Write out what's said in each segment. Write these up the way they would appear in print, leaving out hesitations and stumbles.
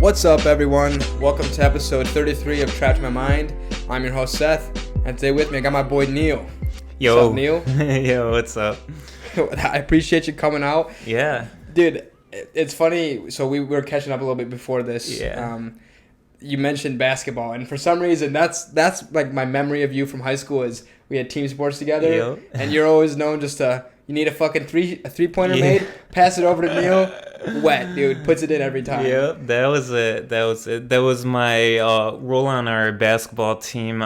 What's up, everyone? Welcome to episode 33 of Trapped in My Mind. I'm your host, Seth, and today with me I got my boy, Neil. Yo. What's up, Neil? Yo, what's up? I appreciate you coming out. Yeah. Dude, it's funny. So we were catching up a little bit before this. Yeah. You mentioned basketball, and for some reason, that's like my memory of you from high school is we had team sports together, Yep. and you're always known just to, you need a fucking three-pointer made, pass it over to Neil, wet, dude, puts it in every time. Yep, that was it. That was my role on our basketball team.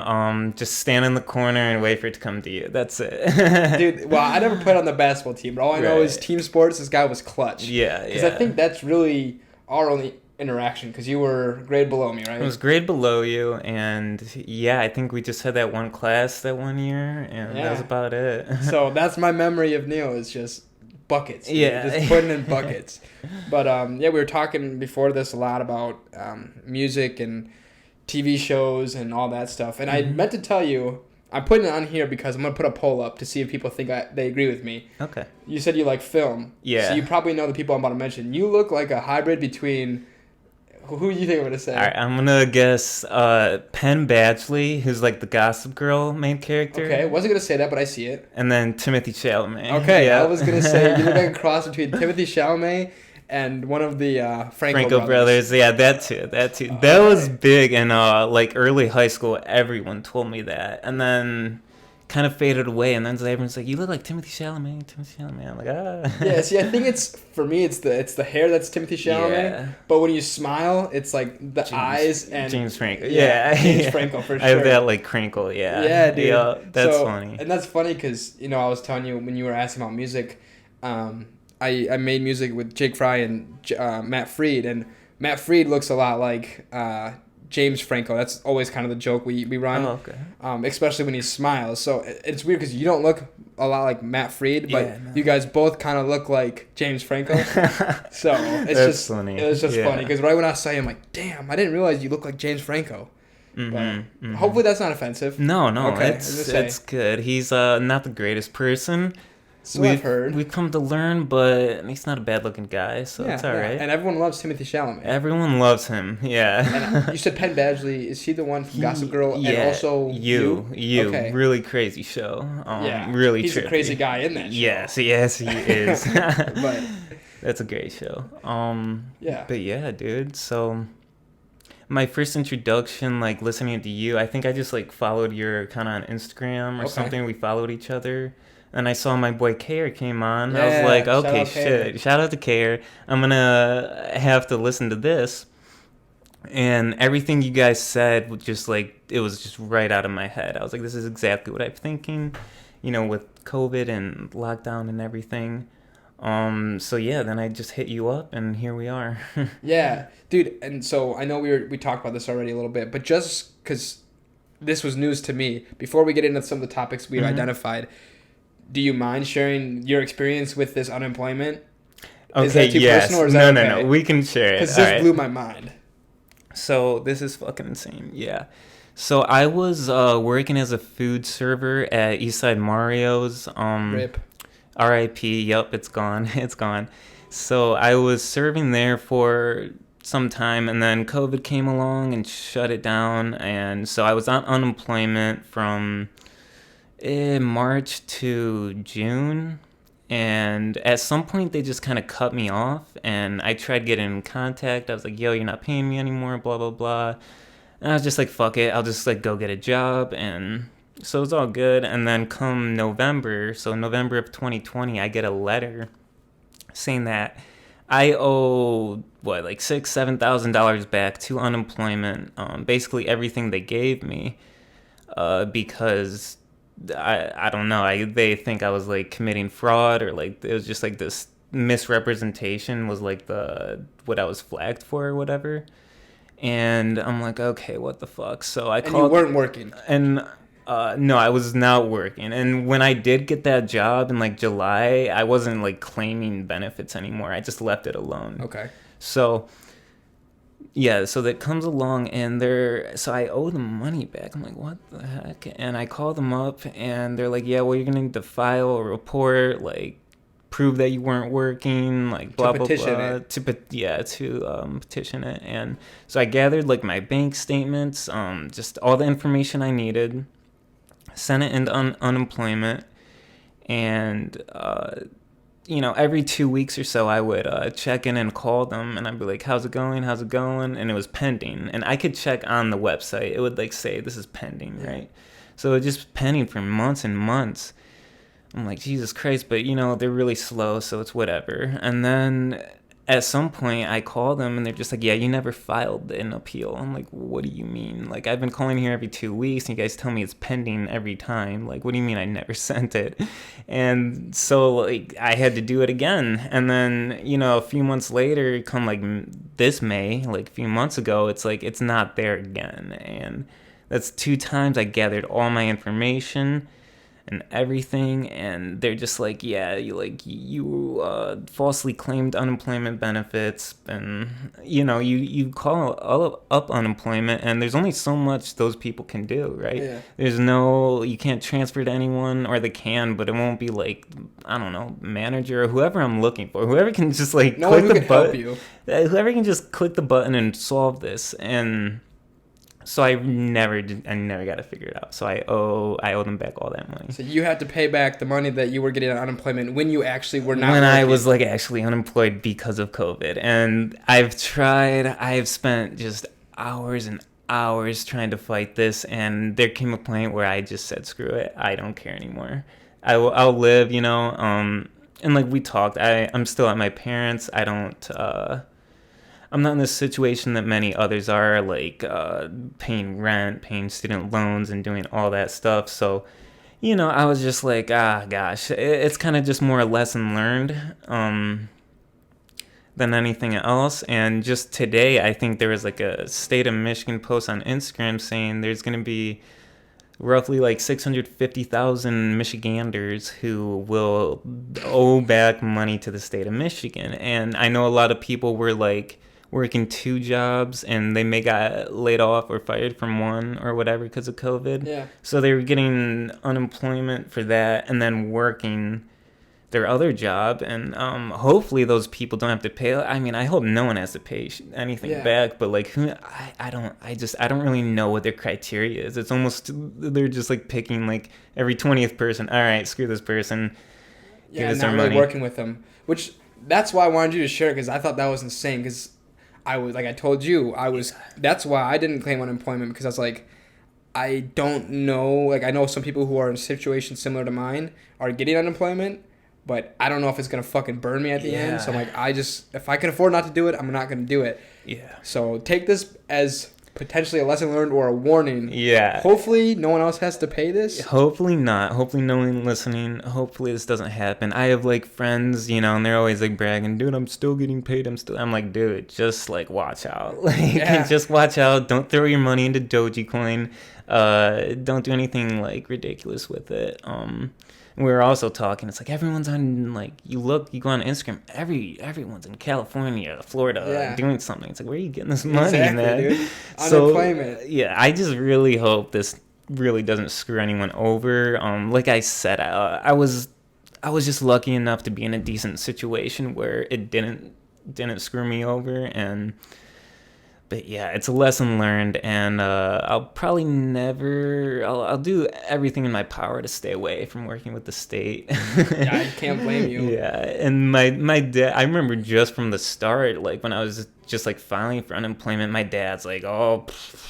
Just stand in the corner and wait for it to come to you. That's it. Dude, well, I never played on the basketball team, but all I know is team sports, this guy was clutch. Yeah, Because I think that's really our only interaction, because you were a grade below me, right? I was grade below you, and yeah, I think we just had that one class that one year, and that was about it. So that's my memory of Neil, is just buckets. Yeah. Just putting in buckets. But we were talking before this a lot about music and TV shows and all that stuff. And I meant to tell you, I'm putting it on here because I'm going to put a poll up to see if people think they agree with me. Okay. You said you like film. Yeah. So you probably know the people I'm about to mention. You look like a hybrid between... Who do you think I'm going to say? All right, I'm going to guess Penn Badgley, who's like the Gossip Girl main character. Okay, wasn't going to say that, but I see it. And then Timothy Chalamet. Okay, yeah. I was going to say you look like a cross between Timothy Chalamet and one of the Franco brothers. Yeah, that too. That was big in like early high school. Everyone told me that, and then kind of faded away. And then everyone's like, "You look like Timothy Chalamet." I'm like, ah. Yeah, see, I think it's the hair that's Timothy Chalamet. Yeah. But when you smile, it's like the eyes and James Franco. Yeah, James yeah. Franco for sure. I have that like crinkle. Yeah. Yeah, dude. Yeah, that's funny. And that's funny because I was telling you when you were asking about music. I made music with Jake Fry and Matt Freed, and Matt Freed looks a lot like James Franco. That's always kind of the joke we run. Oh, okay. Especially when he smiles. So it's weird because you don't look a lot like Matt Freed, but you guys both kind of look like James Franco. So it's funny. It was just funny because right when I saw you, I'm like, damn, I didn't realize you look like James Franco. Hopefully that's not offensive. No, okay, it's good. He's not the greatest person. So I've heard. We've come to learn, but he's not a bad-looking guy, so it's all right. And everyone loves Timothy Chalamet. Everyone loves him, yeah. And you said Penn Badgley. Is he the one from Gossip Girl? Yeah, and also You. Okay. Really crazy show. Really he's trippy. A crazy guy in that show. Yes, he is. But that's a great show. Yeah. But yeah, dude, so... My first introduction, like, listening to you, I think I just, like, followed your kind of on Instagram or something. We followed each other. And I saw my boy Kair came on. I was like, okay, shit. Shout out to Kair. I'm going to have to listen to this. And everything you guys said was just, like, it was just right out of my head. I was like, this is exactly what I'm thinking, with COVID and lockdown and everything. So yeah, then I just hit you up and here we are. Yeah, dude. And so I know we talked about this already a little bit, but just because this was news to me, before we get into some of the topics we've identified, do you mind sharing your experience with this unemployment? Okay, is that too personal or is that okay? No, we can share it. Because this blew my mind. So this is fucking insane. Yeah. So I was working as a food server at Eastside Mario's. RIP. R.I.P. Yup, it's gone. It's gone. So I was serving there for some time, and then COVID came along and shut it down. And so I was on unemployment from March to June. And at some point, they just kind of cut me off. And I tried getting in contact. I was like, yo, you're not paying me anymore, blah, blah, blah. And I was just like, fuck it. I'll just like go get a job. And so it's all good. And then come November, so November of 2020, I get a letter saying that I owe, like $6,000-$7,000 back to unemployment, basically everything they gave me, because I don't know, they think I was like committing fraud, or like it was just like this misrepresentation was like what I was flagged for or whatever. And I'm like, okay, what the fuck? So I called. And you weren't working. And no, I was not working. And when I did get that job in like July, I wasn't like claiming benefits anymore. I just left it alone. Okay. So yeah, so that comes along and so I owe them money back. I'm like, what the heck? And I call them up and they're like, yeah, well, you're going to need to file a report like prove that you weren't working, like blah blah blah. To petition it. And so I gathered like my bank statements, just all the information I needed, sent it into unemployment, and every 2 weeks or so I would check in and call them, and I'd be like, how's it going, and it was pending, and I could check on the website. It would like say this is pending, right? So it was just pending for months and months. I'm like, Jesus Christ, but they're really slow, so it's whatever. And then at some point I call them and they're just like, yeah, you never filed an appeal. I'm like, what do you mean? Like, I've been calling here every 2 weeks and you guys tell me it's pending every time. Like, what do you mean I never sent it? And so like I had to do it again. And then, a few months later, come like this May, like a few months ago, it's like, it's not there again. And that's 2 times I gathered all my information and everything, and they're just like, yeah, you falsely claimed unemployment benefits, and you call up unemployment, and there's only so much those people can do, right? Yeah. You can't transfer to anyone, or they can, but it won't be like, I don't know, manager or whoever I'm looking for, whoever can just like click the button, whoever can just click the button and solve this. And so I never got to figure it out. So I owe them back all that money. So you had to pay back the money that you were getting on unemployment when you actually were not When working. I was like actually unemployed because of COVID. And I've spent just hours and hours trying to fight this, and there came a point where I just said, screw it, I don't care anymore. I'll live, and like we talked, I'm still at my parents'. I'm not in this situation that many others are, like paying rent, paying student loans, and doing all that stuff. So, I was just like, gosh, it's kind of just more a lesson learned than anything else. And just today, I think there was like a state of Michigan post on Instagram saying there's going to be roughly like 650,000 Michiganders who will owe back money to the state of Michigan. And I know a lot of people were like working 2 jobs and they may got laid off or fired from one or whatever because of COVID. Yeah. So they were getting unemployment for that and then working their other job, and hopefully those people don't have to pay. I mean, I hope no one has to pay anything back, but like I don't really know what their criteria is. It's almost, they're just like picking like every 20th person. All right, screw this person. Yeah, not really working with them, which that's why I wanted you to share it, because I thought that was insane. Because I was, like I told you, that's why I didn't claim unemployment, because I was like, I don't know. Like, I know some people who are in situations similar to mine are getting unemployment, but I don't know if it's going to fucking burn me at the end. So I'm like, if I can afford not to do it, I'm not going to do it. Yeah. So take this as potentially a lesson learned or a warning. Yeah. Hopefully no one else has to pay this. Hopefully not. Hopefully no one listening. Hopefully this doesn't happen. I have like friends, and they're always like bragging, dude, I'm still getting paid. I'm like, dude, just like watch out. Like, just watch out. Don't throw your money into Dogecoin. Don't do anything like ridiculous with it. We were also talking, it's like everyone's on, like, you go on Instagram, everyone's in California, Florida, doing something. It's like, where are you getting this money, man? Dude. So, unemployment. Yeah, I just really hope this really doesn't screw anyone over. Like I said, I was just lucky enough to be in a decent situation where it didn't screw me over, but yeah, it's a lesson learned, and I'll probably I'll do everything in my power to stay away from working with the state. Yeah, I can't blame you. Yeah, and my dad, I remember just from the start, like when I was just like filing for unemployment, my dad's like,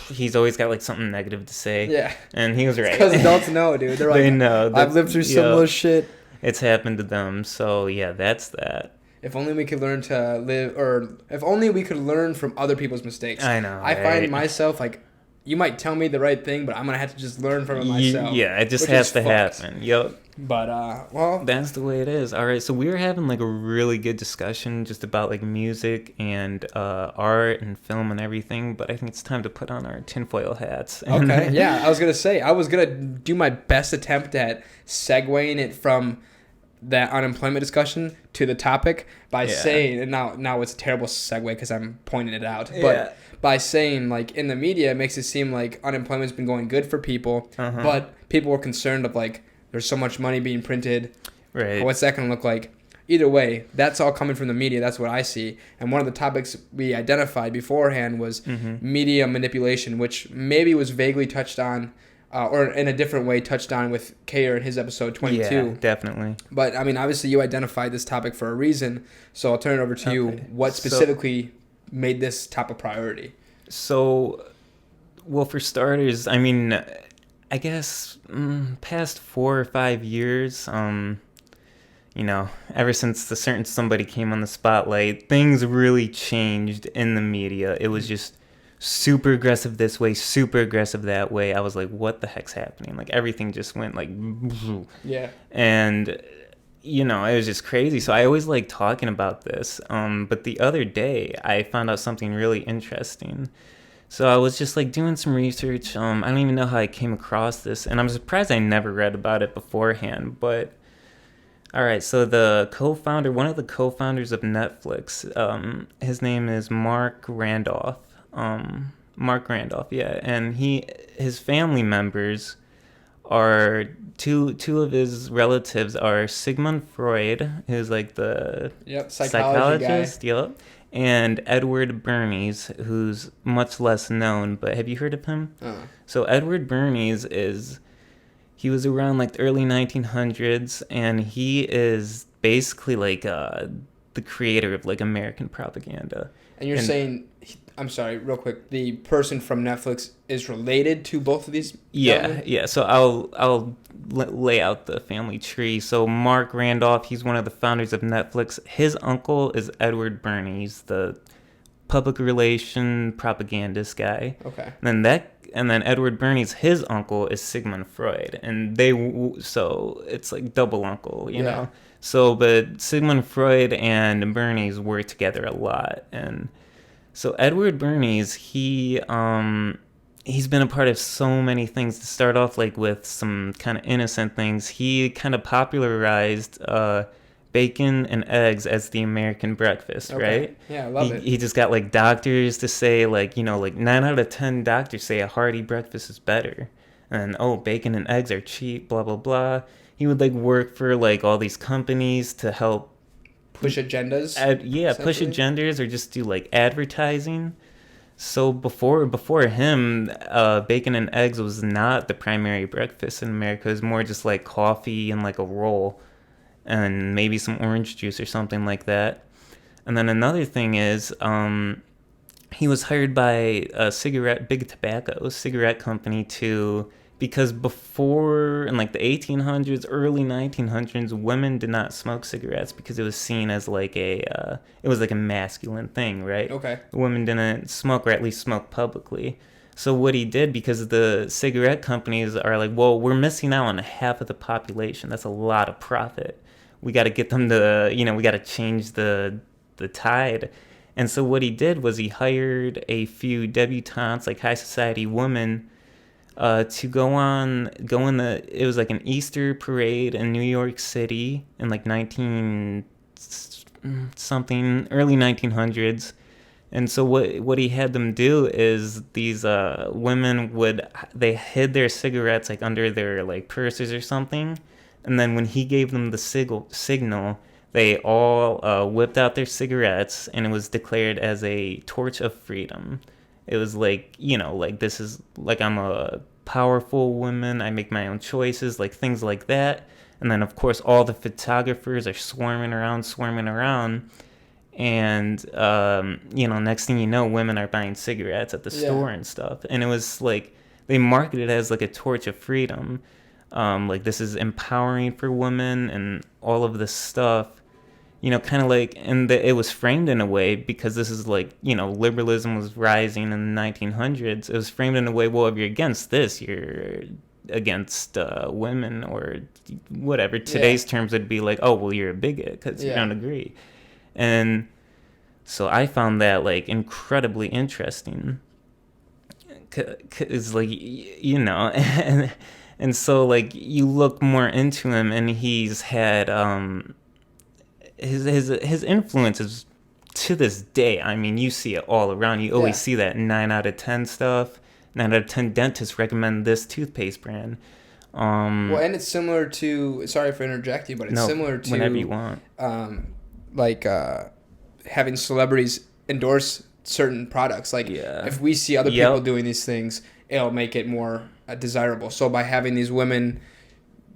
he's always got like something negative to say. Yeah. And he was right. Because adults know, dude. They're like, they know. I've lived through similar shit. It's happened to them, so yeah, that's that. If only we could learn to live, or if only we could learn from other people's mistakes. I know. I find myself, like, you might tell me the right thing, but I'm going to have to just learn from it myself. Yeah, it just has to happen. Yep. But, well. That's the way it is. All right, so we were having, like, a really good discussion just about, like, music and art and film and everything, but I think it's time to put on our tinfoil hats. Okay, yeah, I was going to say, I was going to do my best attempt at segueing it from that unemployment discussion to the topic by saying, and now it's a terrible segue because I'm pointing it out, but by saying, like, in the media, it makes it seem like unemployment's been going good for people, but people were concerned of, like, there's so much money being printed. Right. What's that going to look like? either way, that's all coming from the media. That's what I see. And one of the topics we identified beforehand was media manipulation, which maybe was vaguely touched on, or in a different way touched on with Kayer in his episode 22. Yeah, definitely. But, I mean, obviously you identified this topic for a reason, so I'll turn it over to you. What specifically made this top a priority? So, well, for starters, I mean, I guess past 4 or 5 years, you know, ever since the certain somebody came on the spotlight, things really changed in the media. It was just super aggressive this way, super aggressive that way. I was like, what the heck's happening? Like, everything just went like, yeah. And, you know, it was just crazy. So I always like talking about this. But the other day, I found out something really interesting. So I was just like doing some research. I don't even know how I came across this, and I'm surprised I never read about it beforehand. But all right, so one of the co-founders of Netflix, his name is Mark Randolph. Mark Randolph, yeah, and his family members are two of his relatives are Sigmund Freud, who's like the psychologist, guy. And Edward Bernays, who's much less known, but have you heard of him? So Edward Bernays he was around like the early 1900s, and he is basically like the creator of like American propaganda. And you're saying, I'm sorry, real quick, the person from Netflix is related to both of these? Yeah. So I'll lay out the family tree. So Mark Randolph, he's one of the founders of Netflix. His uncle is Edward Bernays, the public relation propagandist guy. Okay. And then Edward Bernays, his uncle is Sigmund Freud, and so it's like double uncle, you know. So, but Sigmund Freud and Bernays work together a lot, and so Edward Bernays, he's been a part of so many things. To start off, like with some kind of innocent things, he kind of popularized bacon and eggs as the American breakfast, right? Yeah, I love it. He just got like doctors to say like, you know, like 9 out of 10 doctors say a hearty breakfast is better. And bacon and eggs are cheap, blah, blah, blah. He would like work for like all these companies to help push agendas. Push agendas or just do like advertising. So before him, bacon and eggs was not the primary breakfast in America. It was more just like coffee and like a roll and maybe some orange juice or something like that. And then another thing is he was hired by a Big Tobacco cigarette company because before in like the 1800s, early 1900s, women did not smoke cigarettes because it was seen as like it was like a masculine thing, right? Okay. Women didn't smoke, or at least smoke publicly. So what he did, because the cigarette companies are like, well, we're missing out on half of the population. That's a lot of profit. We got to get them to, we got to change the tide. And so what he did was he hired a few debutantes, like high society women, to go in it was like an Easter parade in New York City in like early 1900s. And so what he had them do is these women they hid their cigarettes like under their like purses or something. And then when he gave them the signal, they all whipped out their cigarettes, and it was declared as a torch of freedom. It was like, like this is like I'm a powerful woman. I make my own choices, like things like that. And then, of course, all the photographers are swarming around. And, next thing you know, women are buying cigarettes at the store and stuff. And it was like they marketed it as like a torch of freedom. Like this is empowering for women and all of this stuff, kind of like, and it was framed in a way because this is like, liberalism was rising in the 1900s. It was framed in a way, well, if you're against this, you're against women or whatever. Today's terms would be like, oh, well, you're a bigot because you don't agree. And so I found that like incredibly interesting. It's like, and so, like, you look more into him, and he's had his influences to this day. I mean, you see it all around. You always see that 9 out of 10 stuff. 9 out of 10 dentists recommend this toothpaste brand. Well, and it's similar to, sorry for interjecting, but it's similar to whenever you want. Having celebrities endorse certain products. Like if we see other people doing these things, it'll make it more desirable. So by having these women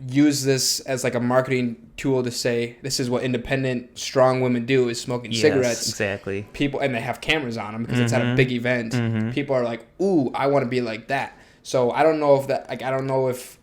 use this as like a marketing tool to say this is what independent strong women do, is smoking cigarettes. Exactly. People, and they have cameras on them because it's at a big event. People are like, ooh, I want to be like that. So I don't know if that, like, I don't know if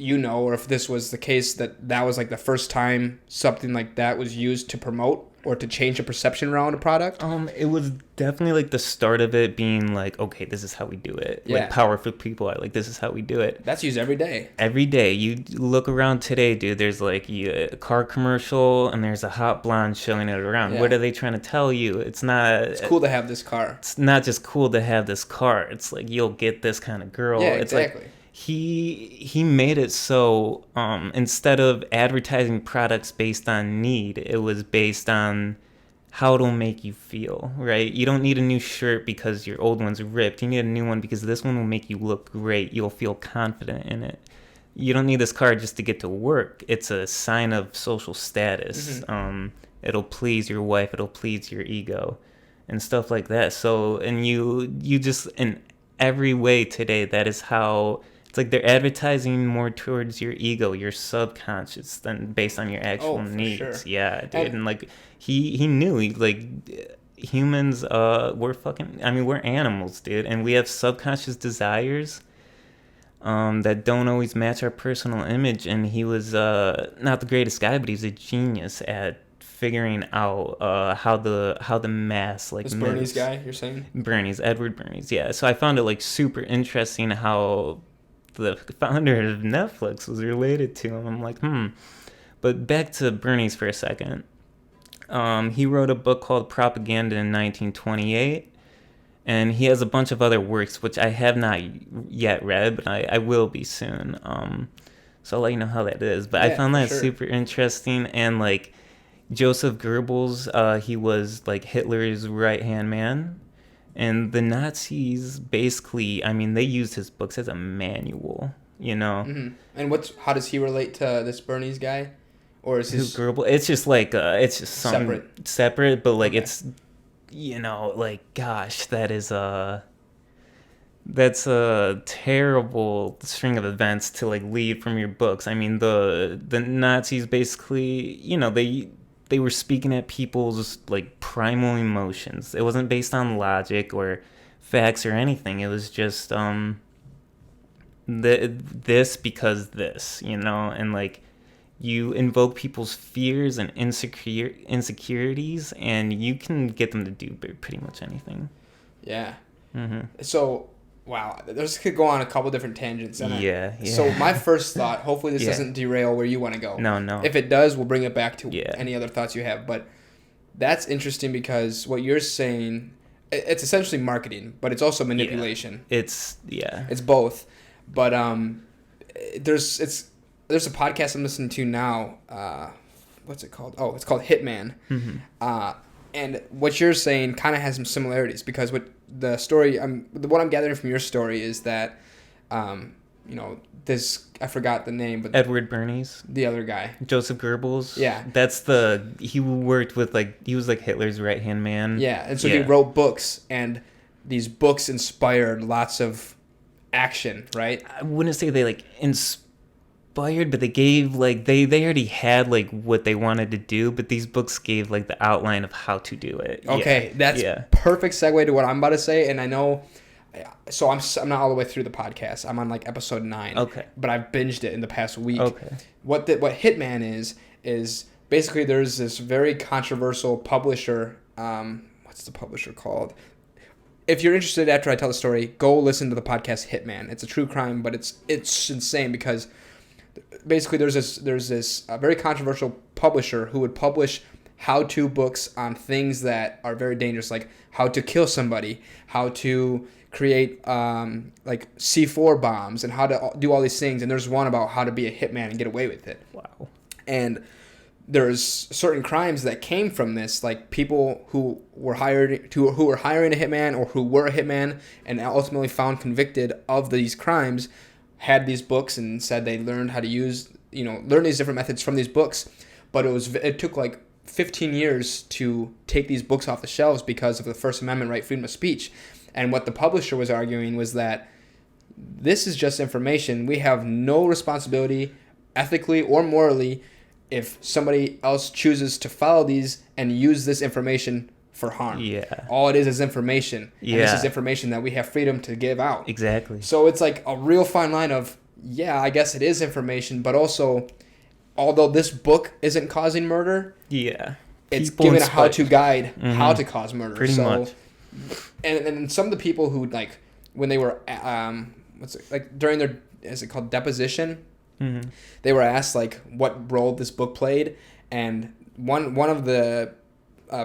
or if this was the case that was like the first time something like that was used to promote or to change the perception around a product. It was definitely like the start of it being like, okay, this is how we do it. Yeah. Like powerful people are like, this is how we do it. That's used every day. Every day. You look around today, dude, there's like a car commercial and there's a hot blonde showing it around. Yeah. What are they trying to tell you? It's cool to have this car. It's not just cool to have this car. It's like, you'll get this kind of girl. Yeah, it's exactly. Like, he made it so instead of advertising products based on need, it was based on how it'll make you feel, right? You don't need a new shirt because your old one's ripped. You need a new one because this one will make you look great. You'll feel confident in it. You don't need this car just to get to work. It's a sign of social status. It'll please your wife. It'll please your ego and stuff like that. So, and you just, in every way today, that is how... It's like they're advertising more towards your ego, your subconscious, than based on your actual needs. Sure. Yeah, dude. And like he knew, like, humans we're animals, dude, and we have subconscious desires that don't always match our personal image. And he was not the greatest guy, but he's a genius at figuring out how the mass like this Bernie's guy, you're saying? Edward Bernays, yeah. So I found it like super interesting how the founder of Netflix was related to him. I'm like, But back to Bernays for a second. He wrote a book called Propaganda in 1928, and he has a bunch of other works which I have not yet read, but I will be soon. So I'll let you know how that is. But yeah, I found that super interesting. And like Joseph Goebbels, he was like Hitler's right-hand man. And the Nazis basically, I mean, they used his books as a manual, you know. And how does he relate to this Bernays guy? Or is his Goebbels? It's just like it's just separate, but like it's, you know, like, gosh, that's a terrible string of events to like lead from your books. I mean, the Nazis basically, you know, they were speaking at people's like primal emotions. It wasn't based on logic or facts or anything. It was just this because this, you know, and like you invoke people's fears and insecurities, and you can get them to do pretty much anything. Yeah. So, wow, this could go on a couple different tangents. Yeah. So my first thought, hopefully this doesn't derail where you want to go. No. If it does, we'll bring it back to any other thoughts you have. But that's interesting because what you're saying, it's essentially marketing, but it's also manipulation. It's both. But there's a podcast I'm listening to now. What's it called? Oh, it's called Hitman. And what you're saying kind of has some similarities because what the story, what I'm gathering from your story is that, you know, I forgot the name, but Edward Bernays, the other guy, Joseph Goebbels. Yeah, he worked with he was like Hitler's right hand man. Yeah, and so he wrote books, and these books inspired lots of action. Right? I wouldn't say they like inspired, but they gave like they already had like what they wanted to do, but these books gave like the outline of how to do it. Okay, that's perfect segue to what I'm about to say, and I know. So I'm not all the way through the podcast. I'm on like episode 9. Okay. But I've binged it in the past week. Okay. What Hitman is basically there's this very controversial publisher. What's the publisher called? If you're interested after I tell the story, go listen to the podcast Hitman. It's a true crime, but it's insane because basically there's this very controversial publisher who would publish how-to books on things that are very dangerous, like how to kill somebody, how to create like C4 bombs, and how to do all these things. And there's one about how to be a hitman and get away with it. Wow. And there's certain crimes that came from this, like people who were hiring a hitman or who were a hitman and ultimately found convicted of these crimes had these books and said they learned how to learn these different methods from these books, but it took like 15 years to take these books off the shelves because of the First Amendment right, freedom of speech. And what the publisher was arguing was that this is just information. We have no responsibility ethically or morally if somebody else chooses to follow these and use this information for harm. Yeah. All it is information. Yeah. And this is information that we have freedom to give out. Exactly. So it's like a real fine line of, yeah, I guess it is information, but also, although this book isn't causing murder, yeah, it's giving a how-to guide how to cause murder. Pretty much. And some of the people who, like, when they were, during their, is it called deposition? Mm-hmm. They were asked, like, what role this book played, and one of the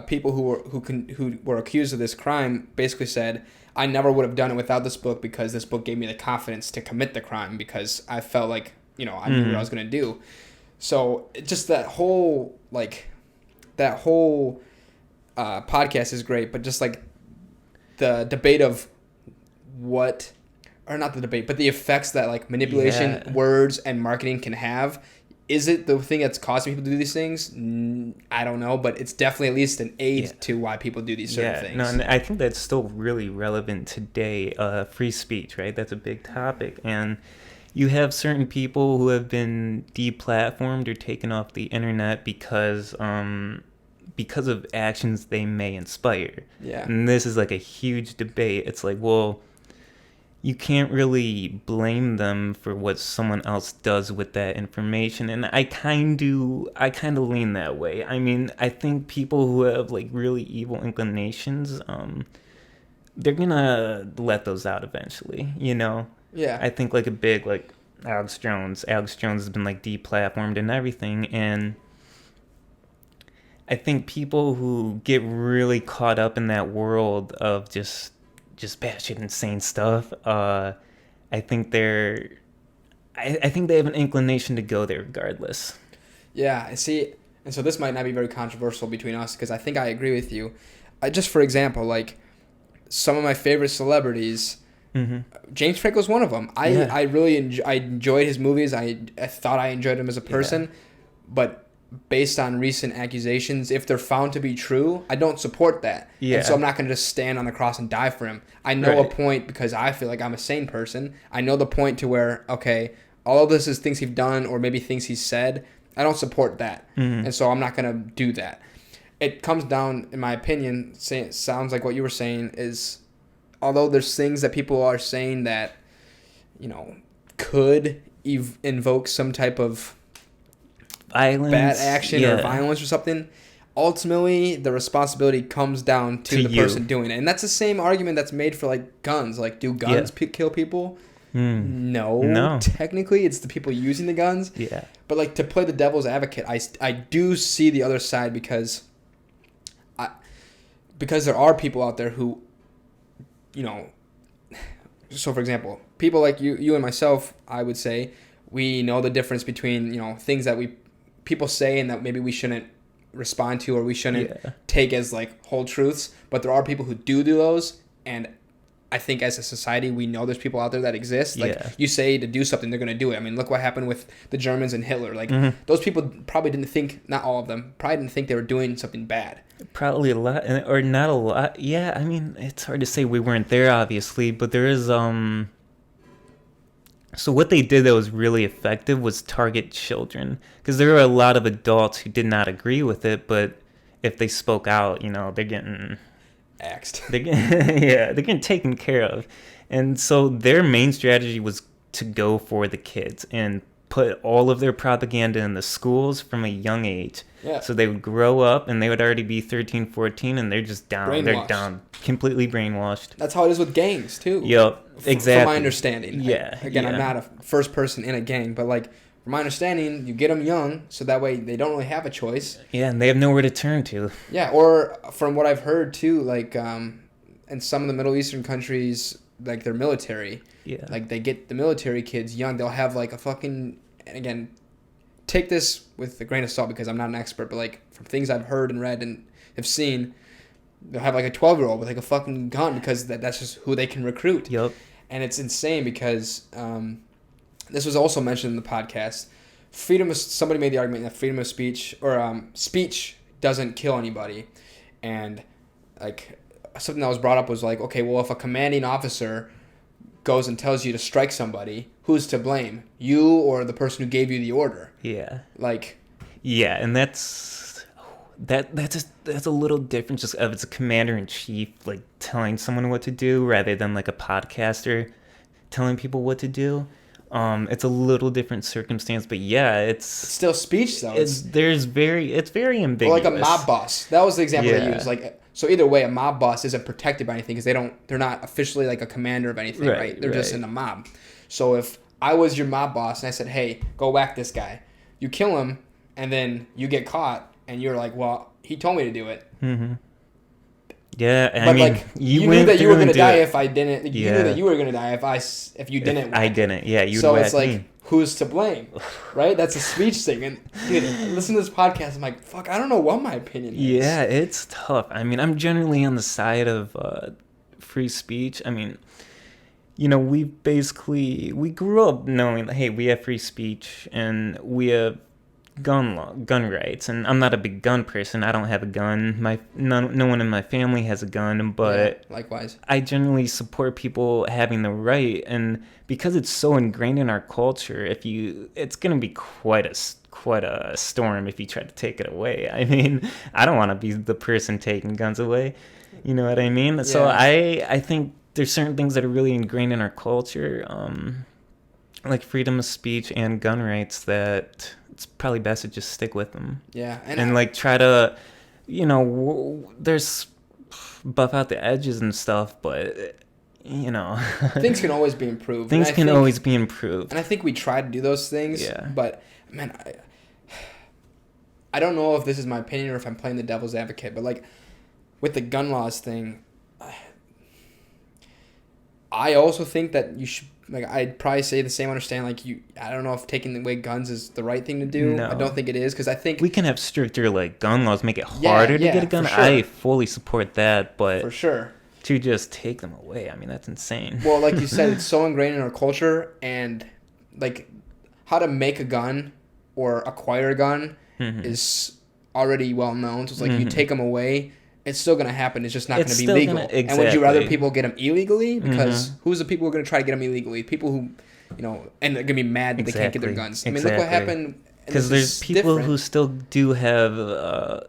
people who were accused of this crime basically said, I never would have done it without this book because this book gave me the confidence to commit the crime because I felt like, I knew what I was going to do. So just that whole podcast is great, but just like the debate of not the debate, but the effects that like manipulation, words, and marketing can have. Is it the thing that's causing people to do these things? I don't know, but it's definitely at least an aid to why people do these certain things. No, and I think that's still really relevant today. Free speech, right? That's a big topic, and you have certain people who have been deplatformed or taken off the internet because of actions they may inspire. Yeah. And this is like a huge debate. It's like, well, you can't really blame them for what someone else does with that information. And I kind of lean that way. I mean, I think people who have like really evil inclinations, they're gonna let those out eventually, Yeah. I think like a big, like Alex Jones has been like deplatformed and everything. And I think people who get really caught up in that world of just batshit insane stuff, I think they have an inclination to go there regardless. Yeah, I see. And so this might not be very controversial between us because I think I agree with you. Just for example, like some of my favorite celebrities, James Franco's one of them. I really enjoyed his movies. I thought I enjoyed him as a person, but based on recent accusations, if they're found to be true, I don't support that. Yeah. And so I'm not going to just stand on the cross and die for him. I know a point because I feel like I'm a sane person. I know the point to where, okay, all of this is things he's done or maybe things he's said. I don't support that. And so I'm not going to do that. It comes down, in my opinion, it sounds like what you were saying is, although there's things that people are saying that, could invoke some type of violence, bad action or violence or something, ultimately the responsibility comes down to the person doing it. And that's the same argument that's made for like guns. Like, do guns kill people? No. Technically, it's the people using the guns. Yeah. But like, to play the devil's advocate, I do see the other side because there are people out there who, so for example, people like you and myself, I would say, we know the difference between, things that people say and that maybe we shouldn't respond to or we shouldn't take as like whole truths, but there are people who do those, and I think as a society we know there's people out there that exist. Like you say to do something, they're gonna do it. I mean, look what happened with the Germans and Hitler. Like those people probably didn't think, not all of them, probably didn't think they were doing something bad. Probably a lot, or not a lot. Yeah, I mean, it's hard to say. We weren't there, obviously, but there is So what they did that was really effective was target children, because there were a lot of adults who did not agree with it, but if they spoke out, they're getting axed. They're getting taken care of. And so their main strategy was to go for the kids and put all of their propaganda in the schools from a young age. Yeah. So they would grow up and they would already be 13, 14, and they're just down. They're down, completely brainwashed. That's how it is with gangs, too. Yep, exactly. From my understanding. Yeah. I'm not a first person in a gang, but like, from my understanding, you get them young, so that way they don't really have a choice. Yeah, and they have nowhere to turn to. Yeah, or from what I've heard, too, like, in some of the Middle Eastern countries, like, their military. Yeah. Like, they get the military kids young. They'll have, like, a fucking... And again, take this with a grain of salt because I'm not an expert, but, like, from things I've heard and read and have seen, they'll have, like, a 12-year-old with, like, a fucking gun because that's just who they can recruit. Yep. And it's insane because this was also mentioned in the podcast. Somebody made the argument that freedom of speech or speech doesn't kill anybody, and like something that was brought up was like, okay, well, if a commanding officer goes and tells you to strike somebody, who's to blame, you or the person who gave you the order? Yeah. Like. Yeah, and that's a little different. Just if it's a commander in chief like telling someone what to do rather than like a podcaster telling people what to do. It's a little different circumstance, but yeah, it's still speech though. It's very ambiguous. Or like a mob boss. That was the example they used. Like, so either way, a mob boss isn't protected by anything because they're not officially like a commander of anything, right? They're just in a mob. So if I was your mob boss and I said, hey, go whack this guy, you kill him, and then you get caught, and you're like, well, he told me to do it. Mm-hmm. Yeah, but I mean, like you knew that you were gonna die if I didn't. You knew that you were gonna die if you didn't. I didn't. Yeah, you. So it's like, who's to blame, right? That's a speech thing. And dude, listen to this podcast. I'm like, fuck, I don't know what my opinion is. Yeah, it's tough. I mean, I'm generally on the side of free speech. I mean, you know, we grew up knowing that, hey, we have free speech and we have gun rights, and I'm not a big gun person. I don't have a gun. No one in my family has a gun, but likewise, I generally support people having the right, and because it's so ingrained in our culture, it's gonna be quite a storm if you try to take it away. I mean, I don't want to be the person taking guns away. You know what I mean? Yeah. So I think there's certain things that are really ingrained in our culture, like freedom of speech and gun rights, that it's probably best to just stick with them. Yeah. And like try to, you know, there's buff out the edges and stuff, but, you know. Things can always be improved. Things can always be improved. And I think we try to do those things. Yeah. But, man, I don't know if this is my opinion or if I'm playing the devil's advocate, but, like, with the gun laws thing, I also think that you should, like, I'd probably say the same understanding. Like, I don't know if taking away guns is the right thing to do. No. I don't think it is, because I think we can have stricter, like, gun laws, make it harder to get a gun. Sure. I fully support that, but for sure, to just take them away, I mean, that's insane. Well, like you said, it's so ingrained in our culture, and like how to make a gun or acquire a gun is already well known. So it's like you take them away, it's still going to happen. It's just not going to be legal. Exactly. And would you rather people get them illegally? Because who's the people who are going to try to get them illegally? People who, you know, and they're going to be mad that they can't get their guns. I mean, look what happened. Because there's people who still do have,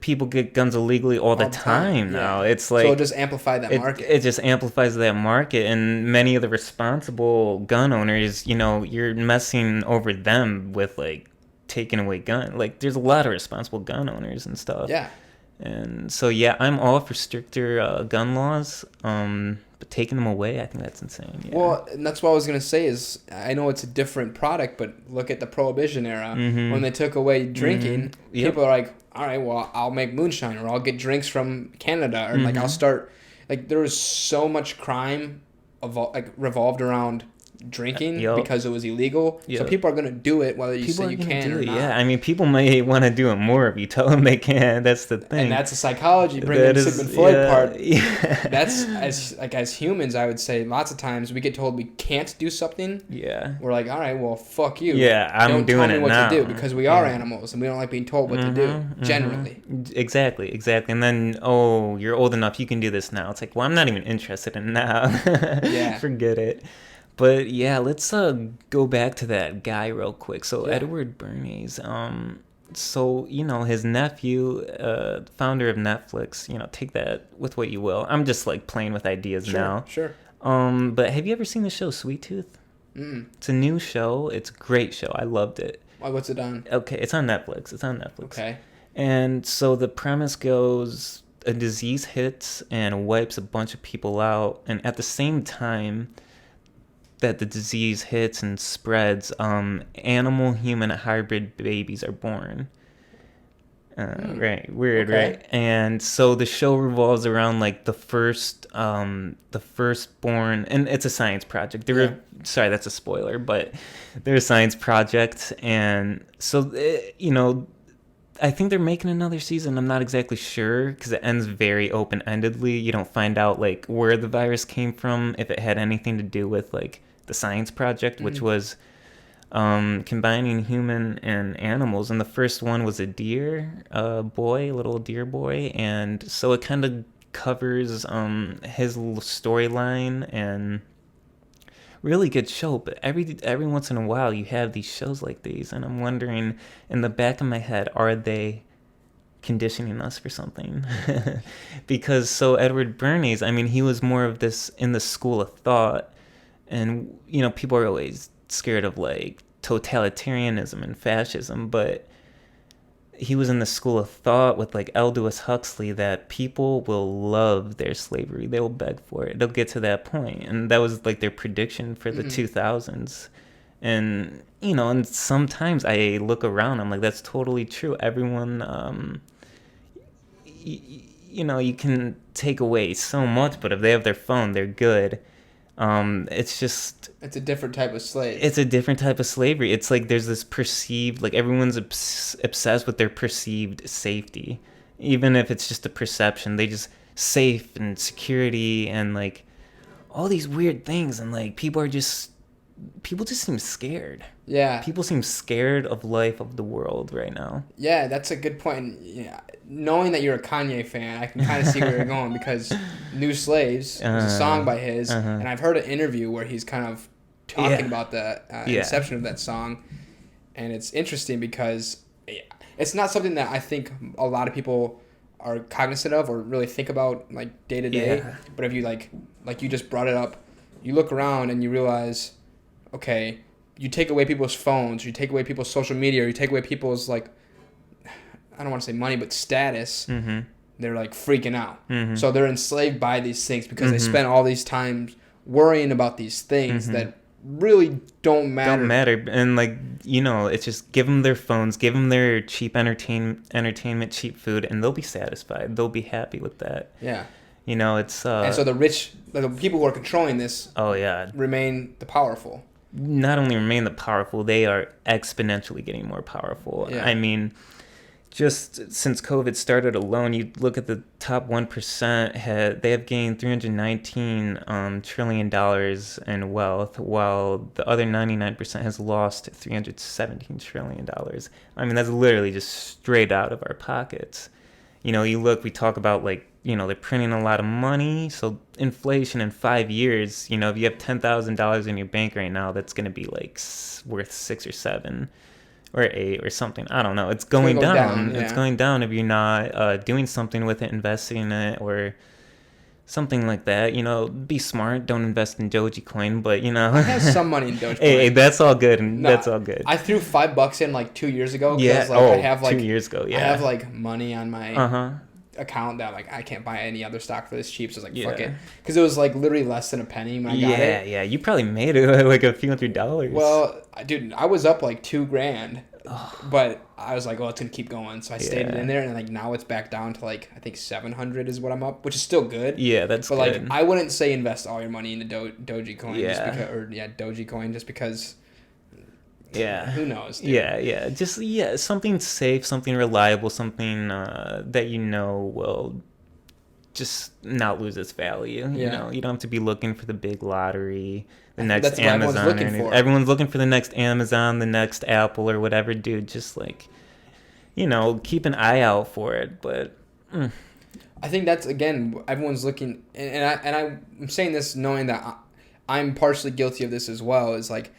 people get guns illegally all the time now. Yeah. It's like, so it just amplifies that market. It just amplifies that market. And many of the responsible gun owners, you know, you're messing over them with, like, taking away gun. Like, there's a lot of responsible gun owners and stuff. Yeah. And so, yeah, I'm all for stricter gun laws, but taking them away, I think that's insane. Yeah. Well, and that's what I was going to say is, I know it's a different product, but look at the Prohibition era. When they took away drinking, people are like, all right, well, I'll make moonshine, or I'll get drinks from Canada, or like I'll start, like, there was so much crime revolved around drinking because it was illegal. So people are going to do it whether you say you can or not. Yeah, I mean, people may want to do it more if you tell them they can. That's the thing. And that's a psychology, bringing the Sigmund Freud part. Yeah. That's, as humans, I would say, lots of times we get told we can't do something. Yeah. We're like, all right, well, fuck you. Yeah, I'm doing it now. Don't tell me what to do, because we are animals and we don't like being told what to do, generally. Exactly. And then, oh, you're old enough, you can do this now. It's like, well, I'm not even interested in now. Yeah. Forget it. But yeah, let's go back to that guy real quick. So Edward Bernays, so, you know, his nephew, founder of Netflix, you know, take that with what you will. I'm just like playing with ideas now. Sure. But have you ever seen the show Sweet Tooth? It's a new show. It's a great show. I loved it. What's it on? Okay, it's on Netflix. Okay. And so the premise goes, a disease hits and wipes a bunch of people out, and at the same time that the disease hits and spreads, animal-human hybrid babies are born. Right, weird, right? And so the show revolves around, like, the firstborn, and it's a science project. Sorry, that's a spoiler, but they're a science project, and so, you know, I think they're making another season. I'm not exactly sure, because it ends very open-endedly. You don't find out, like, where the virus came from, if it had anything to do with, like, the science project, which was combining human and animals. And the first one was a little deer boy. And so it kind of covers his little storyline, and really good show. But every once in a while you have these shows like these, and I'm wondering in the back of my head, are they conditioning us for something? Because so Edward Bernays, I mean, he was more of this in the school of thought, and people are always scared of like totalitarianism and fascism, but he was in the school of thought with like Aldous Huxley that people will love their slavery. They will beg for it. They'll get to that point. And that was like their prediction for the 2000s. And, and sometimes I look around, I'm like, that's totally true. Everyone, you can take away so much, but if they have their phone, they're good. It's a different type of slave. It's a different type of slavery. It's like there's this perceived, like everyone's obsessed with their perceived safety, even if it's just a perception. They just safe and security and like all these weird things, and like people just seem scared. Yeah. People seem scared of life, of the world right now. Yeah, that's a good point. Yeah, knowing that you're a Kanye fan, I can kind of see where you're going, because New Slaves was a song by his, and I've heard an interview where he's kind of talking about the inception of that song, and it's interesting because it's not something that I think a lot of people are cognizant of or really think about like day to day. But if you like you just brought it up, you look around and you realize, okay, you take away people's phones, you take away people's social media, or you take away people's like, I don't want to say money, but status. They're like freaking out. So they're enslaved by these things because they spend all these times worrying about these things that really don't matter. And like, it's just give them their phones, give them their cheap entertainment, cheap food, and they'll be satisfied. They'll be happy with that. Yeah. It's and so the rich, the people who are controlling this, remain the powerful. Not only remain the powerful, they are exponentially getting more powerful. Yeah. I mean, just since COVID started alone, you look at the top 1%, they have gained $319 trillion in wealth, while the other 99% has lost $317 trillion. I mean, that's literally just straight out of our pockets. We talk about like, they're printing a lot of money. So inflation in 5 years, if you have $10,000 in your bank right now, that's going to be like worth 6 or 7 or 8 or something. I don't know. It's going down. Yeah. It's going down if you're not doing something with it, investing in it or something like that. Be smart. Don't invest in Dogecoin, but I have some money in Dogecoin. Hey, that's all good. That's all good. I threw $5 in like 2 years ago. Yeah. I have like 2 years ago. Yeah. I have like money on my account that like I can't buy any other stock for this cheap, so I was like, fuck it, because it was like literally less than a penny when I got it. Yeah, you probably made it like a few $100s. Well, dude, I was up like $2,000, but I was like, well, it's gonna keep going, so I stayed in there, and like now it's back down to like I think 700 is what I'm up, which is still good. Yeah, that's but good. Like I wouldn't say invest all your money into Dogecoin, Dogecoin, just because. Yeah. Who knows? Dude. Yeah. Just something safe, something reliable, something that will just not lose its value. Yeah. You don't have to be looking for the big lottery, the next Amazon. Everyone's looking for. Everyone's looking for the next Amazon, the next Apple, or whatever. Dude, just like, keep an eye out for it. But I think that's again, everyone's looking, and I'm saying this knowing that I'm partially guilty of this as well. Is like.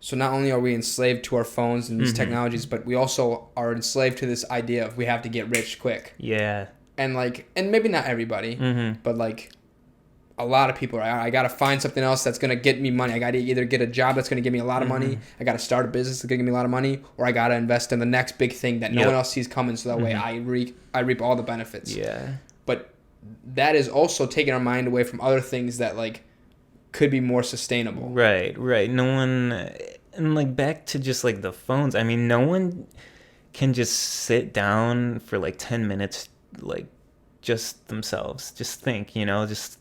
So not only are we enslaved to our phones and these technologies, but we also are enslaved to this idea of we have to get rich quick. Yeah. And maybe not everybody, but like a lot of people are, I got to find something else that's going to get me money. I got to either get a job that's going to give me a lot of money. I got to start a business that's going to give me a lot of money, or I got to invest in the next big thing that no one else sees coming. So that way I reap all the benefits. Yeah. But that is also taking our mind away from other things that like could be more sustainable. Right. No one, and like back to just like the phones. I mean, no one can just sit down for like 10 minutes, like just themselves, just think, just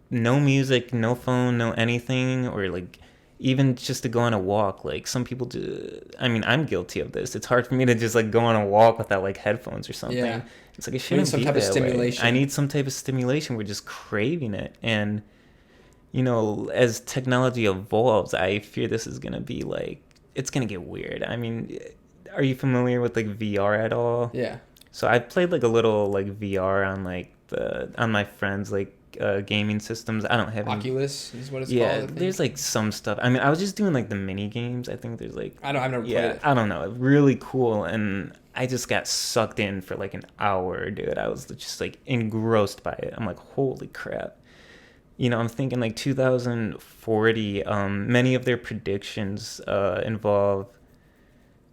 no music, no phone, no anything, or like even just to go on a walk. Like some people do. I mean, I'm guilty of this. It's hard for me to just like go on a walk without like headphones or something. Yeah. It's like it shouldn't be that way. I need some type of stimulation. We're just craving it, and as technology evolves, I fear this is going to be like, it's going to get weird. I mean, are you familiar with like VR at all? Yeah. So I've played like a little like VR on like on my friends like gaming systems. I don't have any. Oculus is what it's called. Yeah, there's like some stuff. I mean, I was just doing like the mini games. I think there's like I've never played it. I don't know. Really cool, and I just got sucked in for like an hour, dude. I was just like engrossed by it. I'm like, holy crap. I'm thinking like 2040. Many of their predictions involve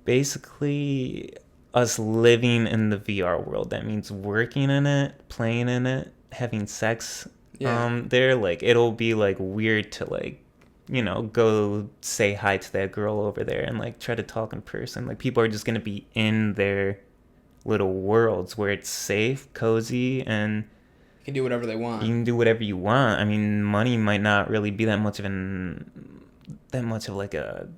basically us living in the VR world. That means working in it, playing in it, having sex. There, like, it'll be like weird to like, go say hi to that girl over there and like try to talk in person. Like, people are just gonna be in their little worlds where it's safe, cozy, and you can do whatever they want. You can do whatever you want. I mean, money might not really be that much of like a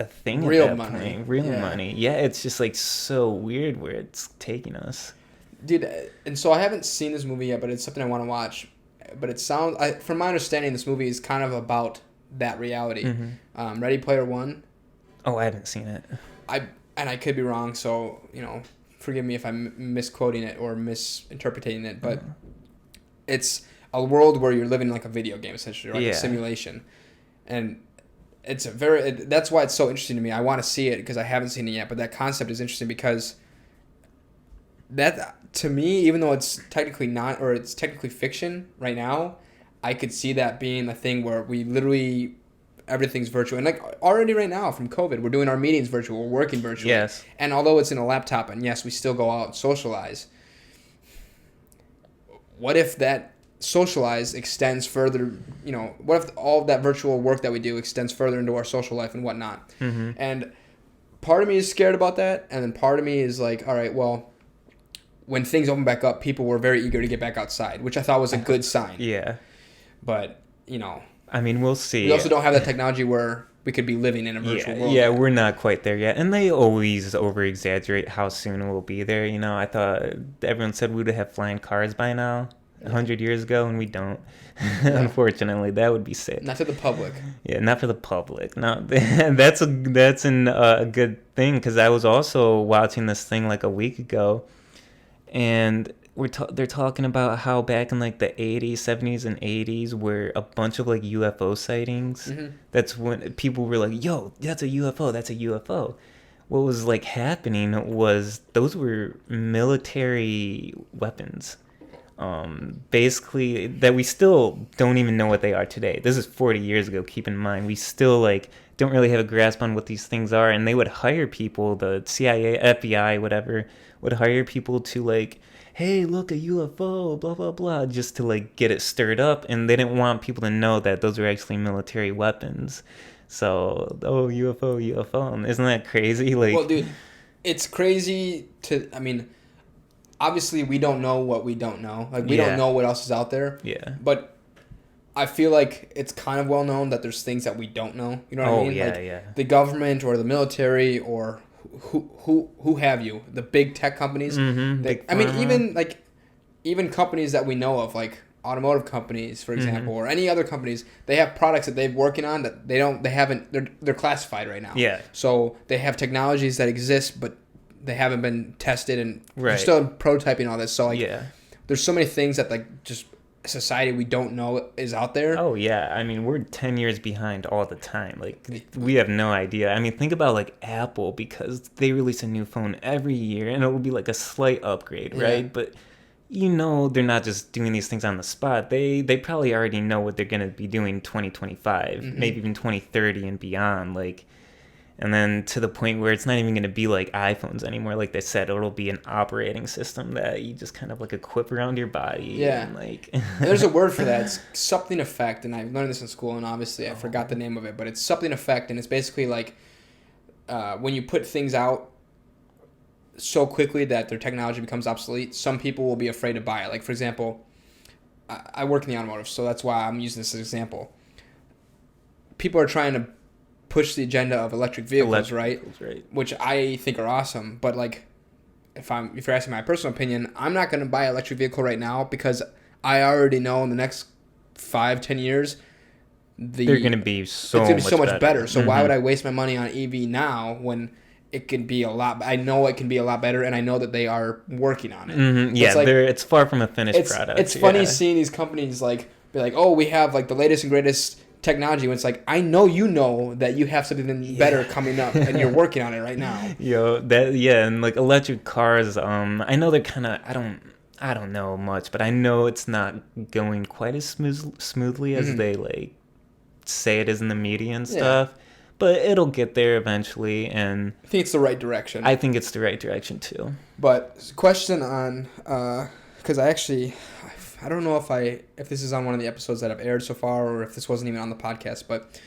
thing. Real at that money. Point. Real money. Yeah, it's just like so weird where it's taking us. Dude, and so I haven't seen this movie yet, but it's something I want to watch. But it sounds, from my understanding, this movie is kind of about that reality. Mm-hmm. Ready Player One. Oh, I haven't seen it. I could be wrong, so forgive me if I'm misquoting it or misinterpreting it, but it's a world where you're living like a video game essentially, like a simulation, and that's why it's so interesting to me. I want to see it because I haven't seen it yet, but that concept is interesting because that, to me, even though it's technically not, or it's technically fiction right now, I could see that being a thing where we literally, everything's virtual. And like already right now from COVID, we're doing our meetings virtual, we're working virtually. Yes. And although it's in a laptop, and yes, we still go out and socialize, what if that socialize extends further, what if all of that virtual work that we do extends further into our social life and whatnot? Mm-hmm. And part of me is scared about that, and then part of me is like, all right, well, when things open back up, people were very eager to get back outside, which I thought was a good sign. Yeah. But, I mean, we'll see. We also don't have that technology where we could be living in a virtual world. Yeah, we're not quite there yet. And they always over-exaggerate how soon we'll be there. I thought everyone said we would have flying cars by now, 100 years ago, and we don't. Yeah. Unfortunately, that would be sick. Not to the public. Yeah, not for the public. No, that's a good thing, because I was also watching this thing like a week ago, and they're talking about how back in like the 80s, 70s, and 80s were a bunch of like UFO sightings. Mm-hmm. That's when people were like, yo, that's a UFO, that's a UFO. What was like happening was those were military weapons. Basically, that we still don't even know what they are today. This is 40 years ago, keep in mind. We still like don't really have a grasp on what these things are, and they would hire people, the CIA, FBI, whatever, would hire people to like, hey, look, a UFO, blah, blah, blah, just to like get it stirred up, and they didn't want people to know that those were actually military weapons. So, UFO, and isn't that crazy? Like, well, dude, it's crazy obviously we don't know what we don't know. Like, we don't know what else is out there. Yeah. But I feel like it's kind of well known that there's things that we don't know. You know what I mean? Yeah, like, yeah. The government or the military or who have you, the big tech companies. Mm-hmm. Even companies that we know of, like automotive companies, for example, or any other companies, they have products that they're working on that they're classified right now. Yeah. So they have technologies that exist, but they haven't been tested, and they're Right. still prototyping all this. So like, Yeah. there's so many things that like just society we don't know is out there. Oh, yeah. I mean, we're 10 years behind all the time. Like, we have no idea. I mean, think about, like, Apple, because they release a new phone every year, and it'll be, like, a slight upgrade, right? Yeah. But, they're not just doing these things on the spot. They probably already know what they're going to be doing 2025, maybe even 2030 and beyond, like... And then to the point where it's not even going to be like iPhones anymore. Like they said, it'll be an operating system that you just kind of like equip around your body. Yeah. And like There's a word for that. It's something effect. And I learned this in school, and obviously I forgot the name of it. But it's something effect. And it's basically like when you put things out so quickly that their technology becomes obsolete, some people will be afraid to buy it. Like, for example, I work in the automotive, so that's why I'm using this as an example. People are trying to push the agenda of electric vehicles, right? Which I think are awesome. But like, if you're asking my personal opinion, I'm not going to buy an electric vehicle right now because I already know in the next 5-10 years, they're going to be so much better. So why would I waste my money on EV now when it can be a lot? I know it can be a lot better, and I know that they are working on it. Mm-hmm. Yeah, it's far from a finished product. It's funny seeing these companies like be like, oh, we have like the latest and greatest technology, when it's like, I know that you have something better coming up, and you're working on it right now. And like electric cars, I know they're kind of, I don't know much, but I know it's not going quite as smoothly as they like say it is in the media and stuff. But it'll get there eventually, and I think it's the right direction. I think it's the right direction too. But question on, because I don't know if this is on one of the episodes that have aired so far, or if this wasn't even on the podcast, but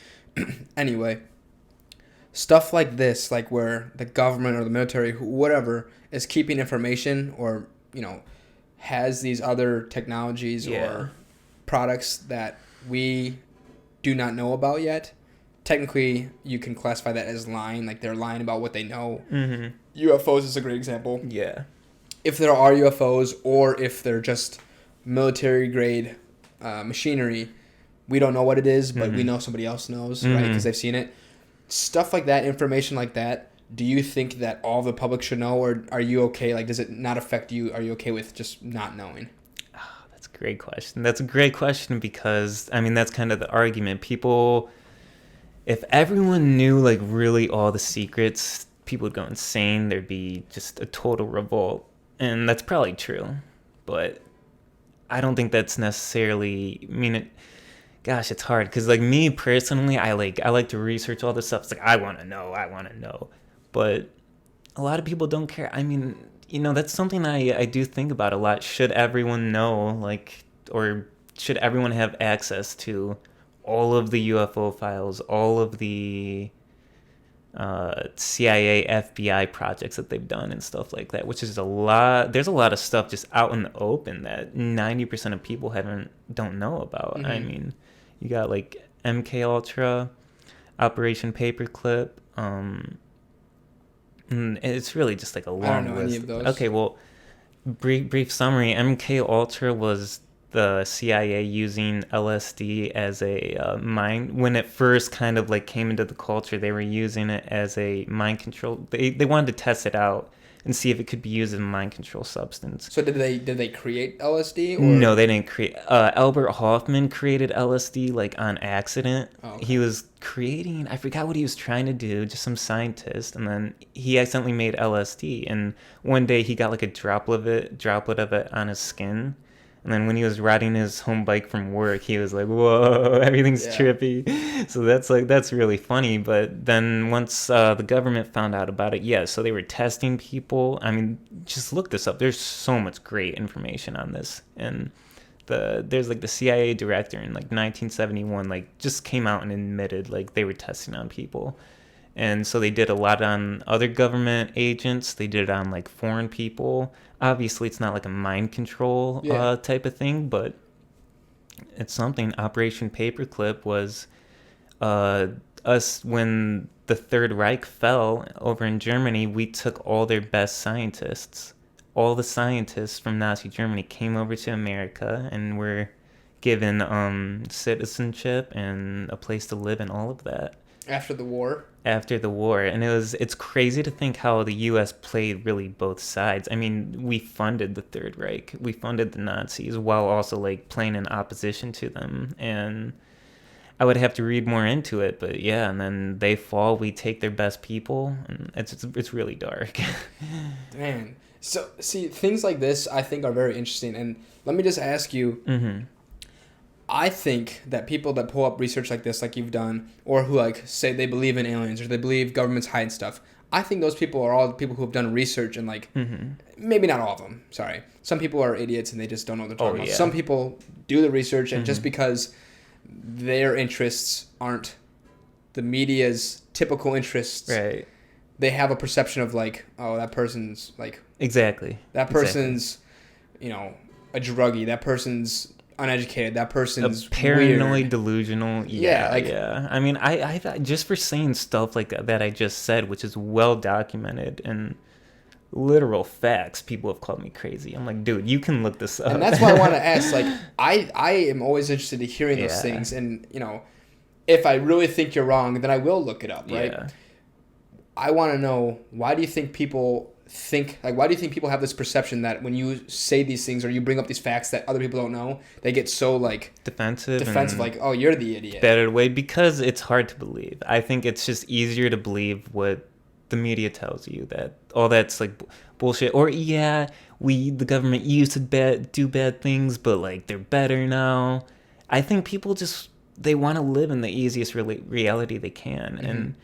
anyway, stuff like this, like where the government or the military, whatever, is keeping information, or, you know, has these other technologies or products that we do not know about yet. Technically, you can classify that as lying, like they're lying about what they know. Mm-hmm. UFOs is a great example. Yeah. If there are UFOs, or if they're just military-grade machinery, we don't know what it is, but we know somebody else knows, right? Because they've seen it. Stuff like that, information like that, do you think that all the public should know, or are you okay? Like, does it not affect you? Are you okay with just not knowing? Oh, that's a great question. That's a great question because, I mean, that's kind of the argument. People... If everyone knew, like, really all the secrets, people would go insane. There'd be just a total revolt. And that's probably true. But I don't think that's necessarily... Gosh, it's hard. Because, like, me personally, I like to research all this stuff. It's like, I want to know. But a lot of people don't care. I mean, you know, that's something I do think about a lot. Should everyone know, like... Or should everyone have access to... all of the UFO files, all of the CIA, FBI projects that they've done and stuff like that, which is a lot. There's a lot of stuff just out in the open that 90% of people don't know about. Mm-hmm. I mean, you got like MK Ultra, Operation Paperclip. It's really just like a long list. I don't know any of those. Okay, well, brief summary. MK Ultra was the CIA using LSD as a mind. When it first kind of like came into the culture, they were using it as a mind control. They wanted to test it out and see if it could be used as a mind control substance. So did they create LSD? Or? No, they didn't create. Albert Hoffman created LSD like on accident. Oh, okay. He was creating, I forgot what he was trying to do, just some scientist, and then he accidentally made LSD. And one day he got like a droplet of it on his skin. And then when he was riding his home bike from work, he was like, whoa, everything's trippy. So that's really funny. But then once the government found out about it, so they were testing people. I mean, just look this up. There's so much great information on this. And there's like the CIA director in like 1971, like just came out and admitted like they were testing on people. And so they did a lot on other government agents. They did it on like foreign people. Obviously, it's not like a mind control type of thing, but it's something. Operation Paperclip was us when the Third Reich fell over in Germany. We took all their best scientists. All the scientists from Nazi Germany came over to America and were given citizenship and a place to live and all of that. After the war, and it's crazy to think how the U.S. played really both sides. I mean, we funded the Third Reich, we funded the Nazis, while also like playing in opposition to them. And I would have to read more into it, but yeah. And then they fall, we take their best people, and it's really dark. Man, so see, things like this I think are very interesting. And let me just ask you. Mm-hmm. I think that people that pull up research like this, like you've done, or who like say they believe in aliens or they believe governments hide stuff, I think those people are all the people who have done research and like, maybe not all of them, sorry. Some people are idiots and they just don't know what they're talking about. Some people do the research and just because their interests aren't the media's typical interests, right? They have a perception of like, oh, that person's like... Exactly. That person's, you know, a druggie. That person's... uneducated, that person's a paranoid, weird. Delusional. Yeah. I mean, I just for saying stuff like that I just said, which is well documented and literal facts, people have called me crazy. I'm like, dude, you can look this up. And that's why I want to ask. Like, I am always interested in hearing those things, and you know, if I really think you're wrong, then I will look it up, right? Yeah. I want to know, why do you think people have this perception that when you say these things or you bring up these facts that other people don't know, they get so like defensive, like, oh, you're the idiot. Better way, because it's hard to believe. I think it's just easier to believe what the media tells you, that all that's like bullshit. Or the government used to do bad things, but like they're better now. I think people just, they want to live in the easiest reality they can. Mm-hmm. And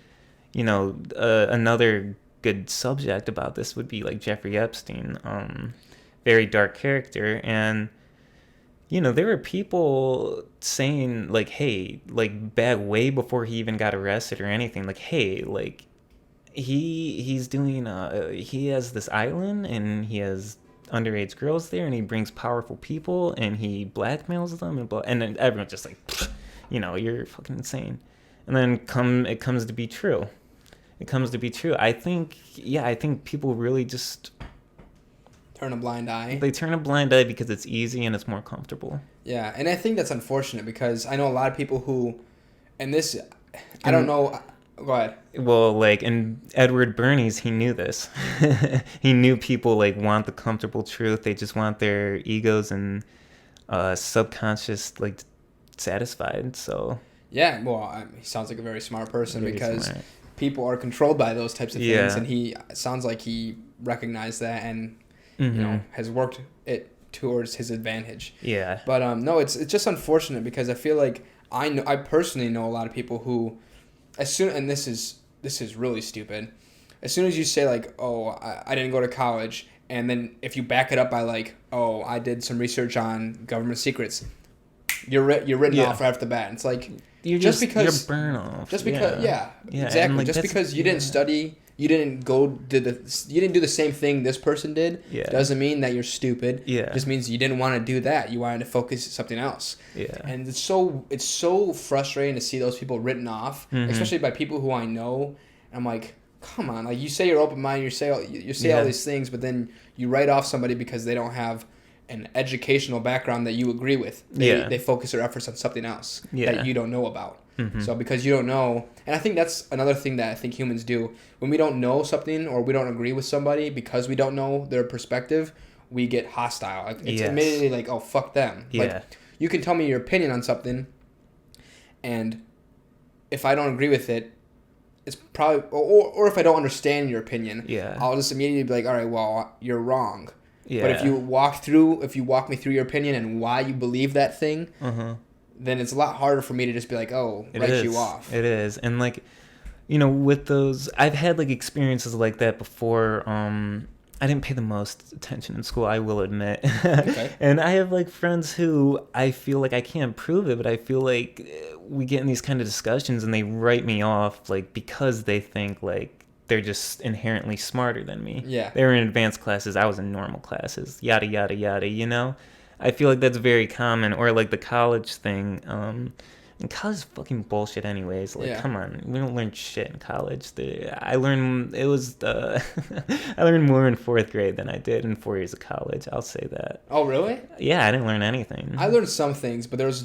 another good subject about this would be like Jeffrey Epstein, very dark character. And there were people saying like, hey, like back way before he even got arrested or anything, like, hey, like he's doing he has this island and he has underage girls there and he brings powerful people and he blackmails them and then everyone's just like, you're fucking insane. And then it comes to be true. I think people really just turn a blind eye. They turn a blind eye because it's easy and it's more comfortable. Yeah, and I think that's unfortunate because I know a lot of people who, I don't know. Go ahead. Well, like in Edward Bernays, he knew this. He knew people like want the comfortable truth. They just want their egos and subconscious like satisfied. So yeah, well, he sounds like a very smart person because people are controlled by those types of things, and he sounds like he recognized that and has worked it towards his advantage. Yeah. But no, it's just unfortunate because I feel like I personally know a lot of people who, and this is really stupid, as soon as you say like, oh, I didn't go to college, and then if you back it up by like, oh, I did some research on government secrets, you're written off right off the bat. It's like you're burn off. Just because exactly. Like, just because you didn't study, you didn't do the same thing this person did, doesn't mean that you're stupid. It just means you didn't want to do that. You wanted to focus on something else. And it's so frustrating to see those people written off, especially by people who I know. I'm like, come on, like you say you're open minded, you say all these things, but then you write off somebody because they don't have an educational background that you agree with. They focus their efforts on something else that you don't know about. So because you don't know, and I think that's another thing that I think humans do. When we don't know something or we don't agree with somebody because we don't know their perspective, we get hostile. Like, it's immediately like, oh, fuck them. Like, you can tell me your opinion on something, and if I don't agree with it, it's probably, or if I don't understand your opinion, I'll just immediately be like, all right, well, you're wrong. But if you walk me through your opinion and why you believe that thing, then it's a lot harder for me to just be like, oh, write you off. It is. And like, with those, I've had like experiences like that before. I didn't pay the most attention in school, I will admit. Okay. And I have like friends who I feel like I can't prove it, but I feel like we get in these kind of discussions and they write me off like because they think like they're just inherently smarter than me. Yeah. They were in advanced classes, I was in normal classes, yada, yada, yada, I feel like that's very common. Or like the college thing. And college is fucking bullshit anyways. Like, come on. We don't learn shit in college. I learned more in 4th grade than I did in 4 years of college. I'll say that. Oh, really? Yeah, I didn't learn anything. I learned some things, but it was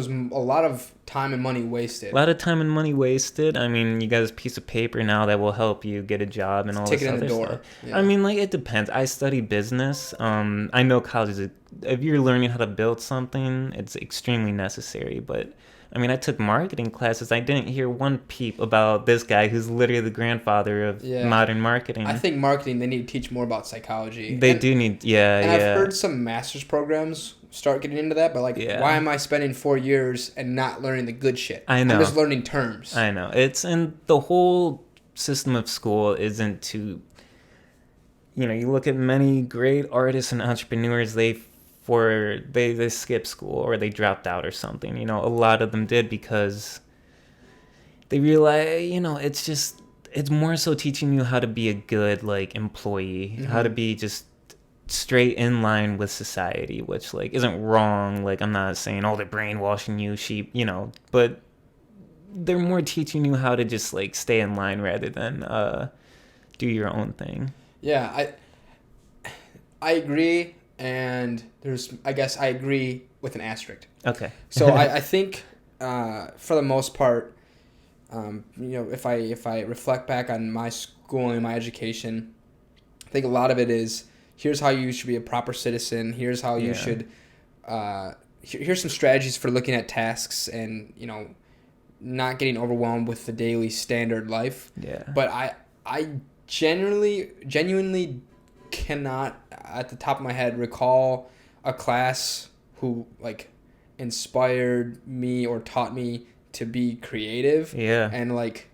a lot of time and money wasted. A lot of time and money wasted. I mean, you got this piece of paper now that will help you get a job and all this other stuff. Yeah. I mean, like, it depends. I study business. I know college is, if you're learning how to build something, it's extremely necessary, but I mean, I took marketing classes. I didn't hear one peep about this guy who's literally the grandfather of modern marketing. I think marketing, they need to teach more about psychology. They do need, And I've heard some master's programs start getting into that, but like, why am I spending 4 years and not learning the good shit? I know. I'm just learning terms. I know. And the whole system of school isn't to, you look at many great artists and entrepreneurs, they skip school or they dropped out or something. A lot of them did because they realize, it's more so teaching you how to be a good like employee, how to be just straight in line with society, which like isn't wrong. Like, I'm not saying, oh, they're brainwashing you, sheep, but they're more teaching you how to just like stay in line rather than do your own thing. Yeah, I agree. And I guess I agree with an asterisk. Okay. So I think for the most part, if I reflect back on my schooling, my education, I think a lot of it is, here's how you should be a proper citizen. Here's how you should. Here's some strategies for looking at tasks and not getting overwhelmed with the daily standard life. Yeah. But I genuinely cannot, at the top of my head, recall a class who like inspired me or taught me to be creative. Yeah. And like,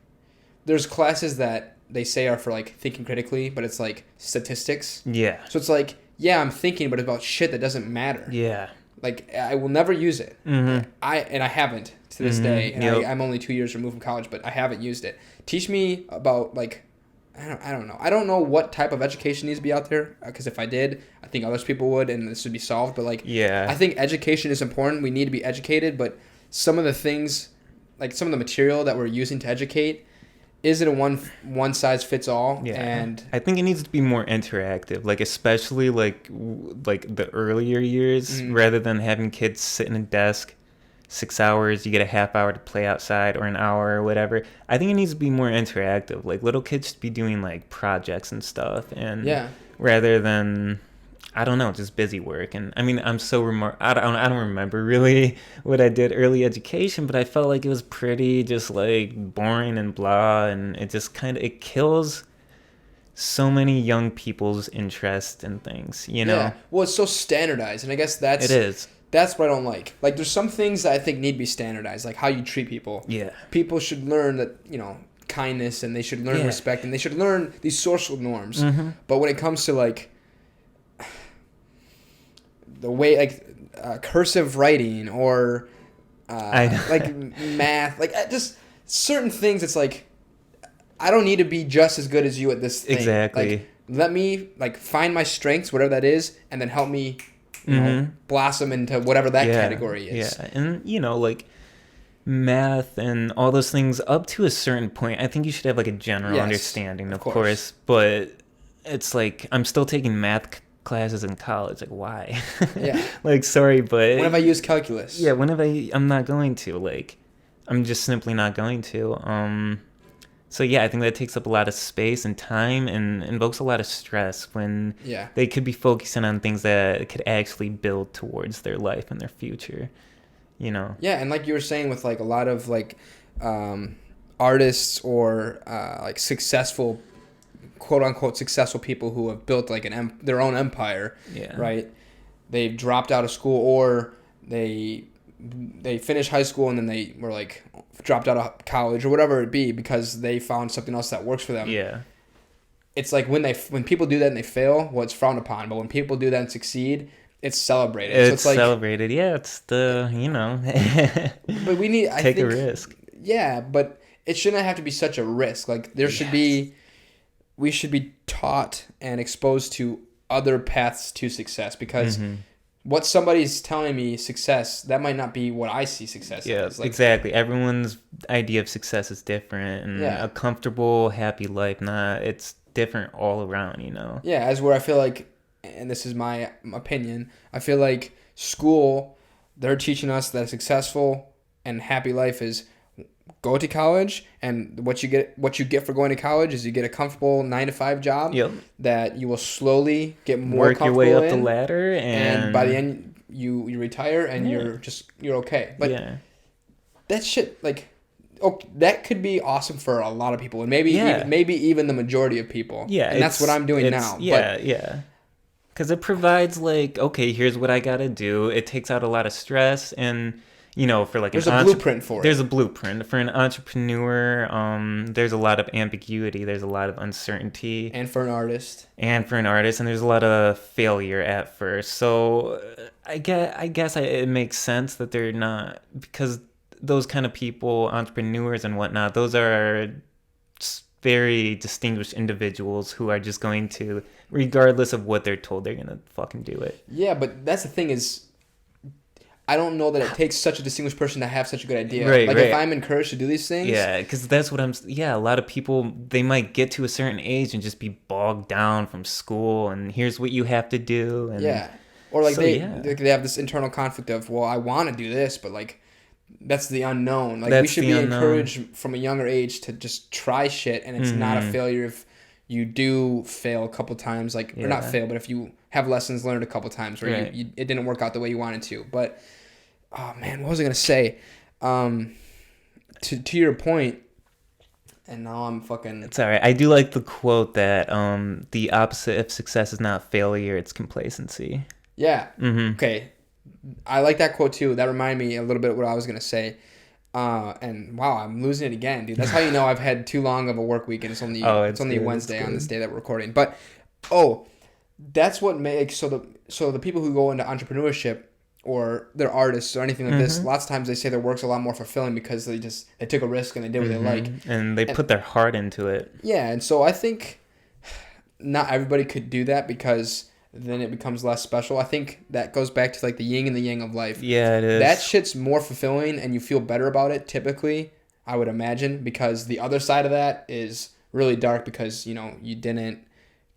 there's classes that they say are for like thinking critically, but it's like statistics. Yeah. So it's like, yeah, I'm thinking, but about shit that doesn't matter. Yeah. Like, I will never use it. Mm-hmm. I haven't to this day. And Yep. I'm only 2 years removed from college, but I haven't used it. Teach me about like, I don't know. I don't know what type of education needs to be out there, because if I did, I think others people would, and this would be solved. But like, I think education is important. We need to be educated, but some of the things, like some of the material that we're using to educate, isn't a one size fits all. Yeah. And I think it needs to be more interactive, like especially like the earlier years, rather than having kids sit in a desk 6 hours, you get a half hour to play outside, or an hour or whatever. I think it needs to be more interactive. Like little kids should be doing like projects and stuff, and rather than, I don't know, just busy work. And I mean, I don't remember really what I did early education, but I felt like it was pretty just like boring and blah, and it just it kills so many young people's interest in things, Yeah. Well, it's so standardized, and I guess it is. That's what I don't like. Like, there's some things that I think need to be standardized, like how you treat people. Yeah. People should learn that, kindness, and they should learn respect, and they should learn these social norms. Mm-hmm. But when it comes to, like, the way, like, cursive writing or, like, math, like, just certain things, it's like, I don't need to be just as good as you at this thing. Exactly. Like, let me, like, find my strengths, whatever that is, and then help me blossom into whatever that category is. Yeah, and like math and all those things up to a certain point, I think you should have like a general understanding, of course. But it's like, I'm still taking math classes in college. Like, why? Yeah. Like, sorry, but when have I used calculus? Yeah, I'm not going to. Like, I'm just simply not going to. So yeah, I think that takes up a lot of space and time and invokes a lot of stress when they could be focusing on things that could actually build towards their life and their future, Yeah, and like you were saying, with like a lot of like artists or like successful, quote unquote successful people who have built like their own empire, right? They've dropped out of school, or they finished high school and then they were like dropped out of college or whatever it be, because they found something else that works for them. Yeah. It's like when people do that and they fail, well, it's frowned upon. But when people do that and succeed, it's celebrated. It's like, celebrated. Yeah, it's the, But we need take a risk. Yeah, but it shouldn't have to be such a risk. Like we should be taught and exposed to other paths to success, because what somebody's telling me success, that might not be what I see success as. Like, exactly. Everyone's idea of success is different, and a comfortable, happy life, it's different all around, Yeah, as where I feel like, and this is my opinion, I feel like school, they're teaching us that a successful and happy life is go to college, and what you get for going to college is you get a comfortable 9-to-5 job that you will slowly get more work your way up the ladder, and by the end you retire and you're okay. But that shit, like, that could be awesome for a lot of people, and maybe even the majority of people. Yeah, and that's what I'm doing now. Yeah. Because it provides like, okay, here's what I gotta do. It takes out a lot of stress, and for like there's a blueprint for it. There's a blueprint for an entrepreneur. There's a lot of ambiguity. There's a lot of uncertainty. And for an artist. And there's a lot of failure at first. So I guess it makes sense that they're not, because those kind of people, entrepreneurs and whatnot, those are very distinguished individuals who are just going to, regardless of what they're told, they're gonna fucking do it. Yeah, but that's the thing is, I don't know that it takes such a distinguished person to have such a good idea. Right. If I'm encouraged to do these things. Yeah, because that's what a lot of people, they might get to a certain age and just be bogged down from school, and here's what you have to do. And or like they have this internal conflict of, well, I want to do this, but like that's the unknown. Like, we should be encouraged from a younger age to just try shit, and it's not a failure if you do fail a couple times, like, or not fail, but if you have lessons learned a couple times where it didn't work out the way you wanted to. But, oh man, what was I gonna say? To your point, and now I'm fucking... It's alright. I do like the quote that the opposite of success is not failure, it's complacency. Yeah. Okay. I like that quote too. That reminded me a little bit of what I was gonna say. And wow, I'm losing it again, dude. That's how you know I've had too long of a work week, and it's only Wednesday on this day that we're recording. But that's what makes so the people who go into entrepreneurship or they're artists or anything like this, lots of times they say their work's a lot more fulfilling because they took a risk and they did what they like, and they put their heart into it. Yeah, and so I think not everybody could do that because then it becomes less special. I think that goes back to like the yin and the yang of life. Yeah, it is. That shit's more fulfilling and you feel better about it typically, I would imagine, because the other side of that is really dark because, you know, you didn't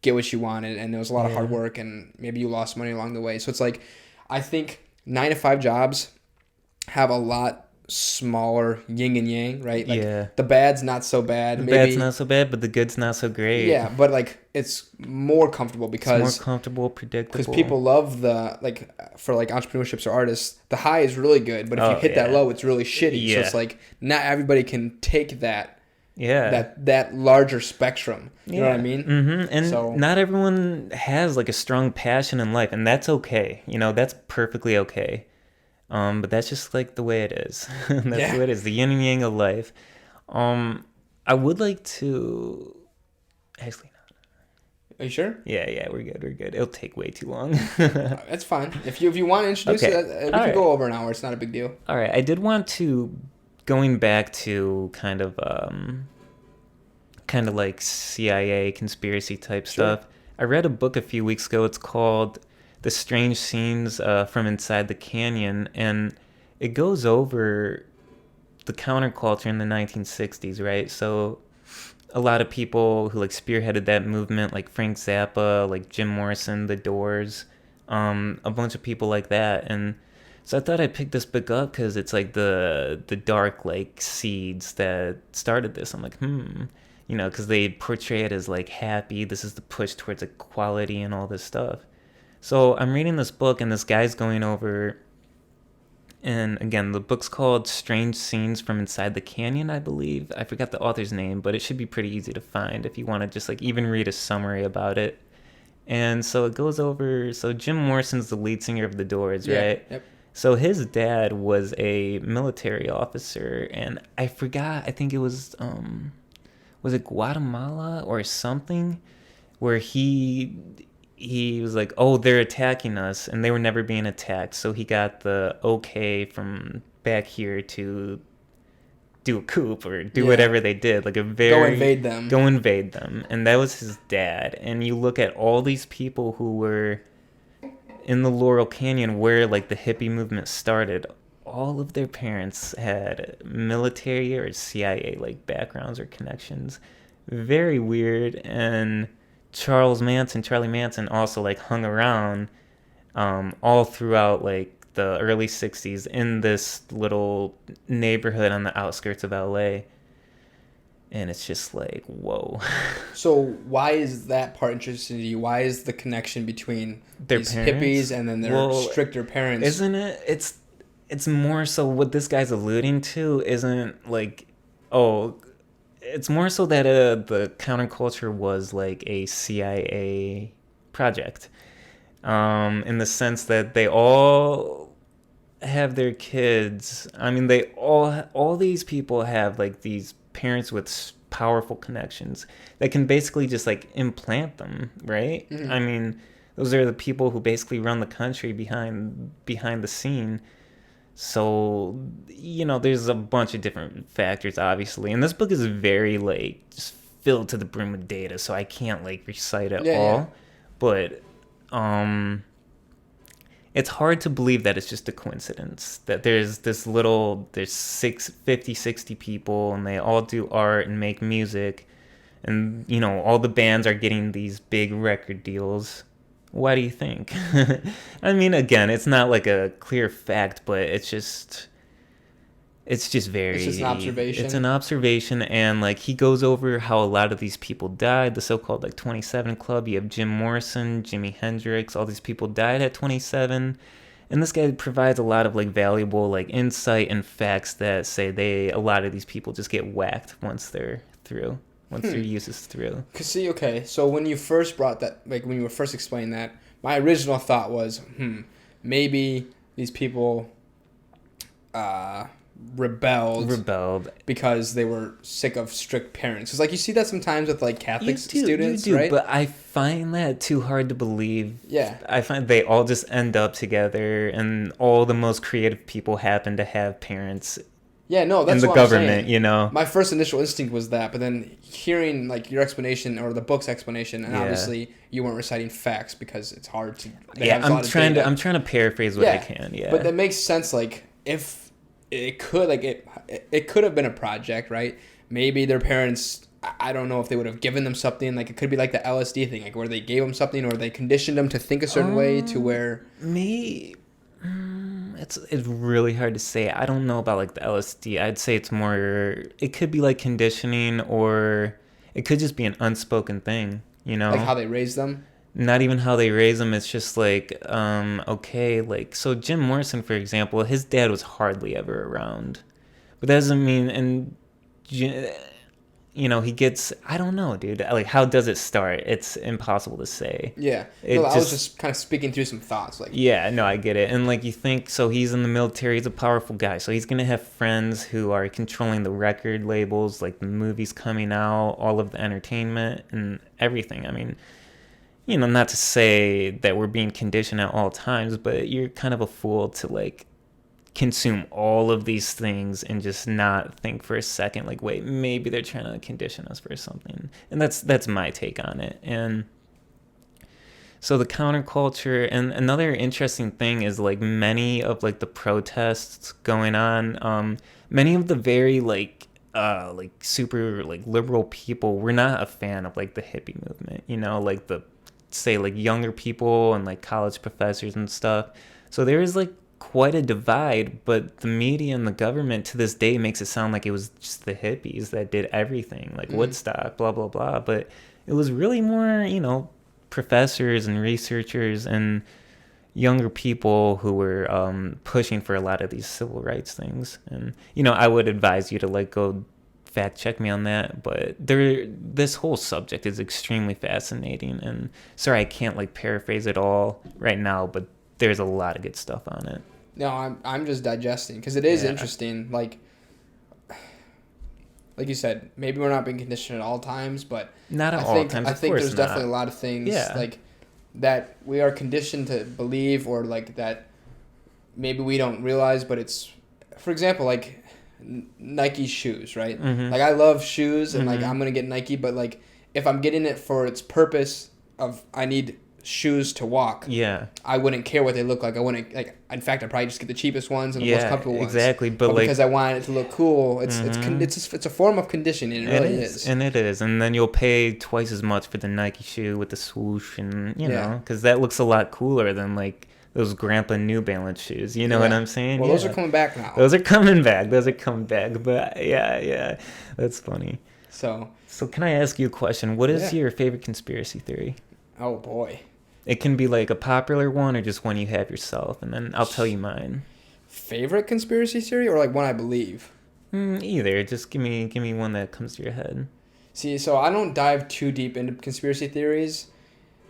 get what you wanted and there was a lot of hard work and maybe you lost money along the way. So it's like, I think 9-to-5 jobs have a lot smaller yin and yang, right? Like the bad's not so bad. The bad's not so bad, but the good's not so great. Yeah, but like it's more comfortable because it's more comfortable, predictable. Because people love for like entrepreneurships or artists, the high is really good, but if you hit that low, it's really shitty. Yeah. So it's like not everybody can take that. Yeah. That larger spectrum. You know what I mean? Mm-hmm. And so, not everyone has like a strong passion in life, and that's okay. You know, that's perfectly okay. But that's just like the way it is. That's the way it is. The yin and yang of life. I would like to... Actually, not. Are you sure? Yeah, we're good. It'll take way too long. That's fine. If you want to introduce it, we can go over an hour. It's not a big deal. All right. I did want to, going back to kind of like CIA conspiracy type stuff. I read a book a few weeks ago. It's called The Strange Scenes from Inside the Canyon, and it goes over the counterculture in the 1960s, right? So a lot of people who like spearheaded that movement, like Frank Zappa, like Jim Morrison, The Doors, a bunch of people like that. And so I thought I'd pick this book up because it's like the dark like seeds that started this. I'm like, you know, because they portray it as like happy. This is the push towards equality and all this stuff. So I'm reading this book, and this guy's going over, and again, the book's called Strange Scenes from Inside the Canyon, I believe. I forgot the author's name, but it should be pretty easy to find if you want to just like even read a summary about it. And so it goes over, so Jim Morrison's the lead singer of The Doors, right? Yep. So his dad was a military officer, and I forgot, I think it was it Guatemala or something, where he was like, oh, they're attacking us, and they were never being attacked. So he got the okay from back here to do a coup or do whatever they did. Like go invade them. And that was his dad. And you look at all these people who were in the Laurel Canyon where like the hippie movement started. All of their parents had military or CIA like backgrounds or connections. Very weird. And Charlie Manson also like hung around all throughout like the early 60s in this little neighborhood on the outskirts of LA. And it's just like, whoa. So why is that part interesting to you? Why is the connection between these hippies and then their stricter parents? Isn't it? It's more so what this guy's alluding to isn't like, it's more so that the counterculture was like a CIA project, in the sense that they all have their kids. I mean, all these people have like these parents with powerful connections that can basically just like implant them, right? Mm-hmm. I mean, those are the people who basically run the country behind the scene. So, you know, there's a bunch of different factors, obviously. And this book is very, like, just filled to the brim with data, so I can't, like, recite it all. Yeah. But it's hard to believe that it's just a coincidence. That there's 60 people, and they all do art and make music. And, you know, all the bands are getting these big record deals. Why do you think? I mean, again, it's not like a clear fact, but it's just, It's just It's just an observation. It's an observation, and like he goes over how a lot of these people died. The so-called like 27 Club. You have Jim Morrison, Jimi Hendrix. All these people died at 27, and this guy provides a lot of like valuable like insight and facts that say a lot of these people just get whacked once they're through, once their use is through. Cause see, okay, so when you first brought that, like when you were first explaining that, my original thought was, maybe these people, rebelled because they were sick of strict parents. Because like you see that sometimes with like Catholic students, right? But I find that too hard to believe. Yeah, I find they all just end up together, and all the most creative people happen to have parents. Yeah, no, that's in the what government, I'm saying. You know. My first initial instinct was that, but then hearing like your explanation or the book's explanation, and obviously you weren't reciting facts because it's hard to. I'm trying to paraphrase what I can. Yeah, but that makes sense. Like if it could, like it could have been a project, right? Maybe their parents. I don't know if they would have given them something. Like it could be like the LSD thing, like where they gave them something, or they conditioned them to think a certain way to where. It's really hard to say. I don't know about like the LSD. I'd say it's more. It could be like conditioning, or it could just be an unspoken thing. You know, like how they raised them. Not even how they raise them. It's just like, okay, like so. Jim Morrison, for example, his dad was hardly ever around, but that doesn't mean and. You know, he gets, I don't know, dude. Like, how does it start? It's impossible to say. Yeah. No, I was just kind of speaking through some thoughts. Like, yeah, no, I get it. And, like, you think, so he's in the military. He's a powerful guy. So he's going to have friends who are controlling the record labels, like the movies coming out, all of the entertainment and everything. I mean, you know, not to say that we're being conditioned at all times, but you're kind of a fool to, like, consume all of these things and just not think for a second like, wait, maybe they're trying to condition us for something. And that's my take on it. And so the counterculture, and another interesting thing is like many of like the protests going on, many of the very like super like liberal people were not a fan of like the hippie movement, you know, like the say like younger people and like college professors and stuff. So there is like quite a divide, but the media and the government to this day makes it sound like it was just the hippies that did everything, like Woodstock, blah, blah, blah. But it was really more, you know, professors and researchers and younger people who were pushing for a lot of these civil rights things. And, you know, I would advise you to like go fact check me on that, but this whole subject is extremely fascinating. And sorry, I can't like paraphrase it all right now, but there's a lot of good stuff on it. No, I'm just digesting because it is interesting. Like you said, maybe we're not being conditioned at all times, but not at all times. I think there's definitely a lot of things like that we are conditioned to believe, or like that maybe we don't realize. But it's, for example, like Nike shoes, right? Like I love shoes, and like I'm gonna get Nike, but like if I'm getting it for its purpose of I need shoes to walk, I wouldn't care what they look like. I wouldn't like. In fact, I'd probably just get the cheapest ones and the most comfortable ones. Exactly, but like, because I want it to look cool, it's a form of conditioning. It really is, and it is. And then you'll pay twice as much for the Nike shoe with the swoosh, and you know, because that looks a lot cooler than like those Grandpa New Balance shoes. You know what I'm saying? Well, those are coming back now. Those are coming back. But yeah, that's funny. So can I ask you a question? What is your favorite conspiracy theory? Oh boy. It can be like a popular one or just one you have yourself, and then I'll tell you mine. Favorite conspiracy theory or like one I believe? Either. Just give me one that comes to your head. See, so I don't dive too deep into conspiracy theories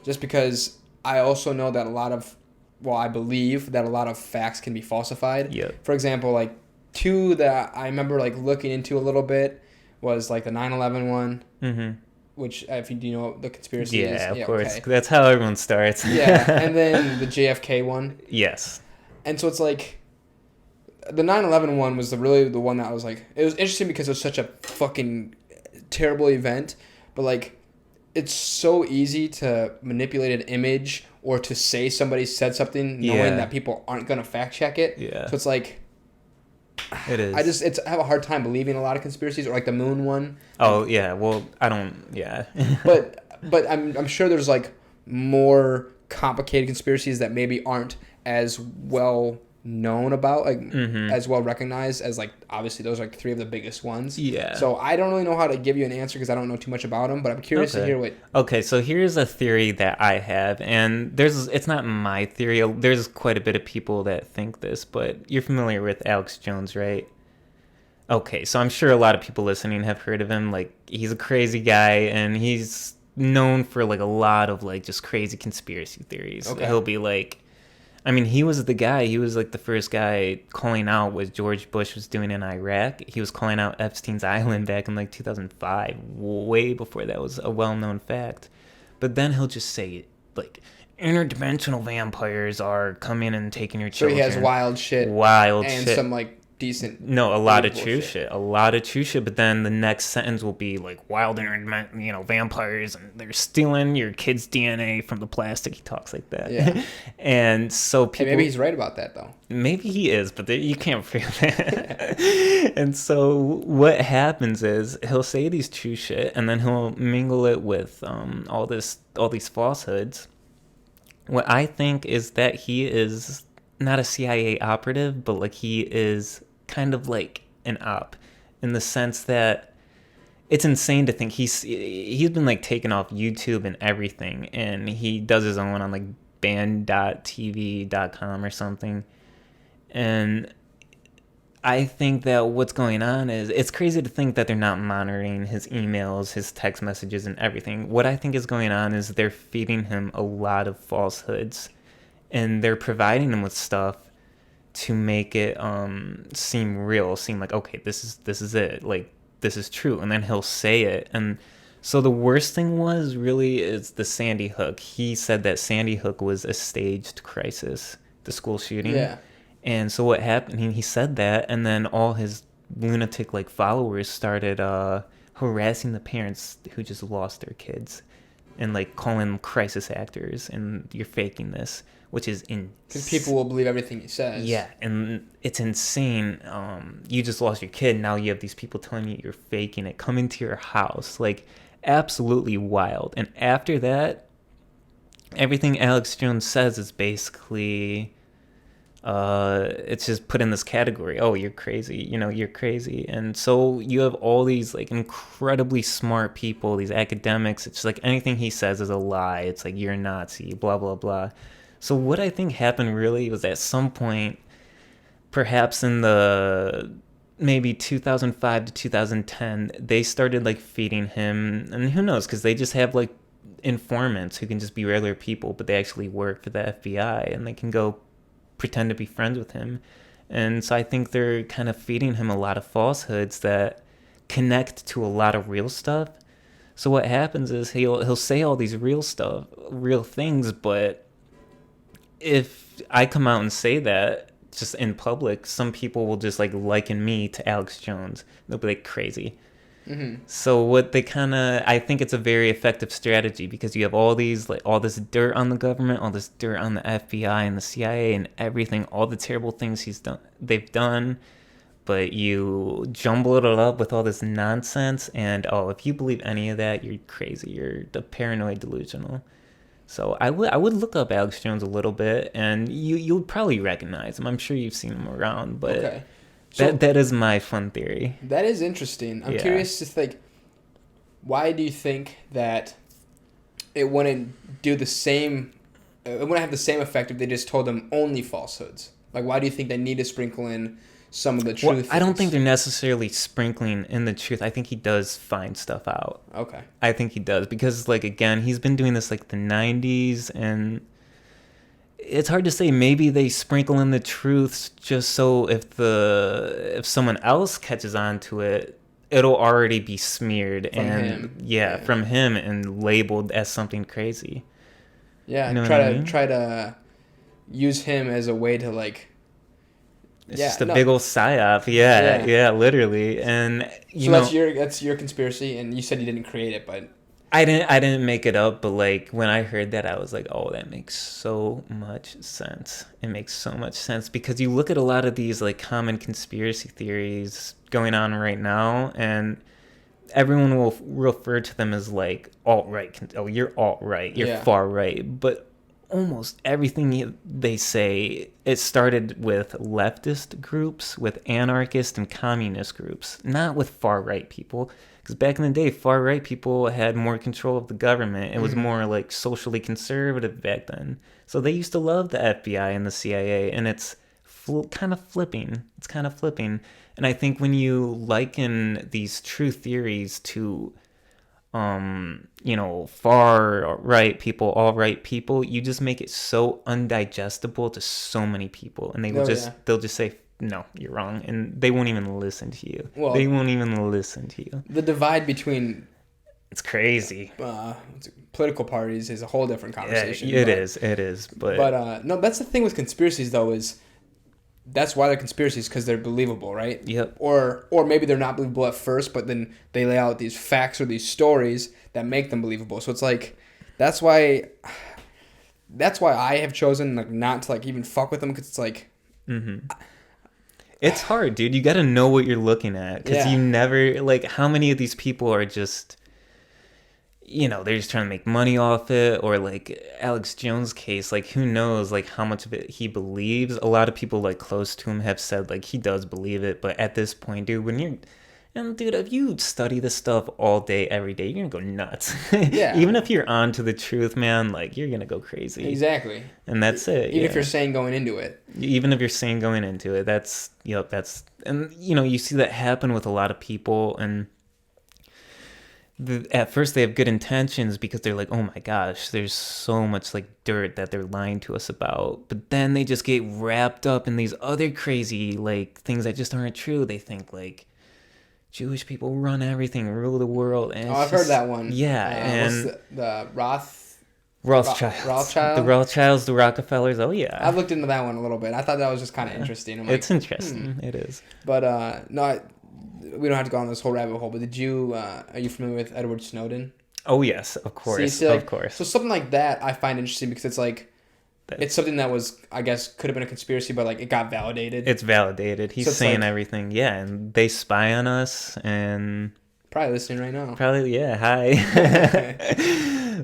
just because I also know that I believe that a lot of facts can be falsified. Yep. For example, like two that I remember like looking into a little bit was like the 9/11 one. Mm-hmm. Which, if you do know the conspiracy is. Yeah, of course. Okay. That's how everyone starts. Yeah, and then the JFK one. Yes. And so it's like, the 9/11 one was really the one that I was like, it was interesting because it was such a fucking terrible event, but like, it's so easy to manipulate an image or to say somebody said something knowing that people aren't going to fact check it. Yeah. So it's like, it is. I have a hard time believing a lot of conspiracies, or like the moon one. Oh yeah, well I don't. Yeah. but I'm sure there's like more complicated conspiracies that maybe aren't as well known about, like as well recognized as like obviously those are like 3 of the biggest ones. Yeah. So I don't really know how to give you an answer because I don't know too much about them, but I'm curious to hear what. Okay, so here's a theory that I have, and it's not my theory. There's quite a bit of people that think this, but you're familiar with Alex Jones, right? Okay, so I'm sure a lot of people listening have heard of him. Like, he's a crazy guy, and he's known for like a lot of like just crazy conspiracy theories. Okay. He'll be like, I mean, he was the guy. He was like the first guy calling out what George Bush was doing in Iraq. He was calling out Epstein's Island back in like 2005, way before that was a well-known fact. But then he'll just say like, interdimensional vampires are coming and taking your children. So he has wild shit. And some like decent. No, a lot of true shit. A lot of true shit. But then the next sentence will be like wild, vampires, and they're stealing your kid's DNA from the plastic. He talks like that. Yeah. And so people. Hey, maybe he's right about that though. Maybe he is, but you can't prove that. And so what happens is he'll say these true shit, and then he'll mingle it with all these falsehoods. What I think is that he is not a CIA operative, but like he is kind of like an op in the sense that it's insane to think he's been like taken off YouTube and everything, and he does his own on like band.tv.com or something. And I think that what's going on is it's crazy to think that they're not monitoring his emails, his text messages, and everything. What I think is going on is they're feeding him a lot of falsehoods, and they're providing him with stuff to make it seem real, seem like, okay, this is it, like this is true, and then he'll say it. And so the worst thing is the Sandy Hook. He said that Sandy Hook was a staged crisis, the school shooting. Yeah. And so what happened, he said that, and then all his lunatic like followers started harassing the parents who just lost their kids and like calling them crisis actors and you're faking this, which is because people will believe everything he says. Yeah, and it's insane. You just lost your kid, now you have these people telling you you're faking it, coming to your house, like absolutely wild. And after that, everything Alex Jones says is basically it's just put in this category. Oh, you're crazy. You're crazy. And so you have all these like incredibly smart people, these academics. It's like anything he says is a lie. It's like you're a Nazi, blah, blah, blah. So what I think happened really was at some point, perhaps in the maybe 2005 to 2010, they started like feeding him, and who knows, because they just have like informants who can just be regular people, but they actually work for the FBI and they can go pretend to be friends with him. And so I think they're kind of feeding him a lot of falsehoods that connect to a lot of real stuff. So what happens is he'll say all these real things, but if I come out and say that just in public, some people will just like liken me to Alex Jones. They'll be like crazy. Mm-hmm. So what they I think it's a very effective strategy, because you have all this dirt on the government, all this dirt on the FBI and the CIA and everything, all the terrible things they've done, but you jumble it all up with all this nonsense, and if you believe any of that, you're crazy, you're the paranoid delusional. So I would look up Alex Jones a little bit, and you'll probably recognize him. I'm sure you've seen him around, but okay. So that is my fun theory. That is interesting. I'm curious to think, why do you think that it wouldn't do the same? It wouldn't have the same effect if they just told them only falsehoods. Like, why do you think they need to sprinkle in some of the truth? I don't think they're necessarily sprinkling in the truth. I think he does find stuff out. Okay. I think he does, because like again, he's been doing this like the 90s, and it's hard to say. Maybe they sprinkle in the truths just so if someone else catches on to it, it'll already be smeared from him and labeled as something crazy. Yeah, try to use him as a way to like. It's just a big old psyop. Yeah, literally. And that's your conspiracy, and you said you didn't create it, but I didn't make it up, but like when I heard that, I was like, oh, that makes so much sense. It makes so much sense, because you look at a lot of these like common conspiracy theories going on right now, and everyone will refer to them as like alt-right. Oh, you're alt-right. You're far right. But almost everything they say, it started with leftist groups, with anarchist and communist groups, not with far-right people. Because back in the day, far-right people had more control of the government. It was more like socially conservative back then. So they used to love the FBI and the CIA, and it's kind of flipping. It's kind of flipping. And I think when you liken these true theories to, far right people, all right people, you just make it so undigestible to so many people, and they'll just say, no, you're wrong, and they won't even listen to you. Well, they won't even listen to you. The divide between it's crazy. Political parties is a whole different conversation. It is. But no, that's the thing with conspiracies, though, is that's why they're conspiracies, because they're believable, right? Yep. Or maybe they're not believable at first, but then they lay out these facts or these stories that make them believable. So it's like that's why I have chosen like not to like even fuck with them, because it's like. Mm-hmm. It's hard, dude. You got to know what you're looking at, because you never, like, how many of these people are just, they're just trying to make money off it, or like Alex Jones' case, like, who knows, like, how much of it he believes. A lot of people, like, close to him have said, like, he does believe it, but at this point, dude, if you study this stuff all day, every day, you're gonna go nuts. Yeah. Even if you're on to the truth, man, like, you're gonna go crazy. Exactly. And that's it. Even if you're sane going into it. And, you see that happen with a lot of people, and at first they have good intentions because they're like, oh my gosh, there's so much like dirt that they're lying to us about. But then they just get wrapped up in these other crazy like things that just aren't true. They think like Jewish people run everything, rule the world. And I've heard that one. Yeah, and the Rothschilds. The Rothschilds, the Rockefellers. Oh yeah, I looked into that one a little bit. I thought that was just kind of interesting. I'm like, it's interesting. It is. But no, we don't have to go on this whole rabbit hole. But are you familiar with Edward Snowden? Oh yes, of course, of course. So something like that I find interesting, because it's like it's something that was, I guess, could have been a conspiracy, but like it got validated. It's validated. He's saying like, everything. Yeah, and they spy on us and probably listening right now. Probably, yeah. Hi.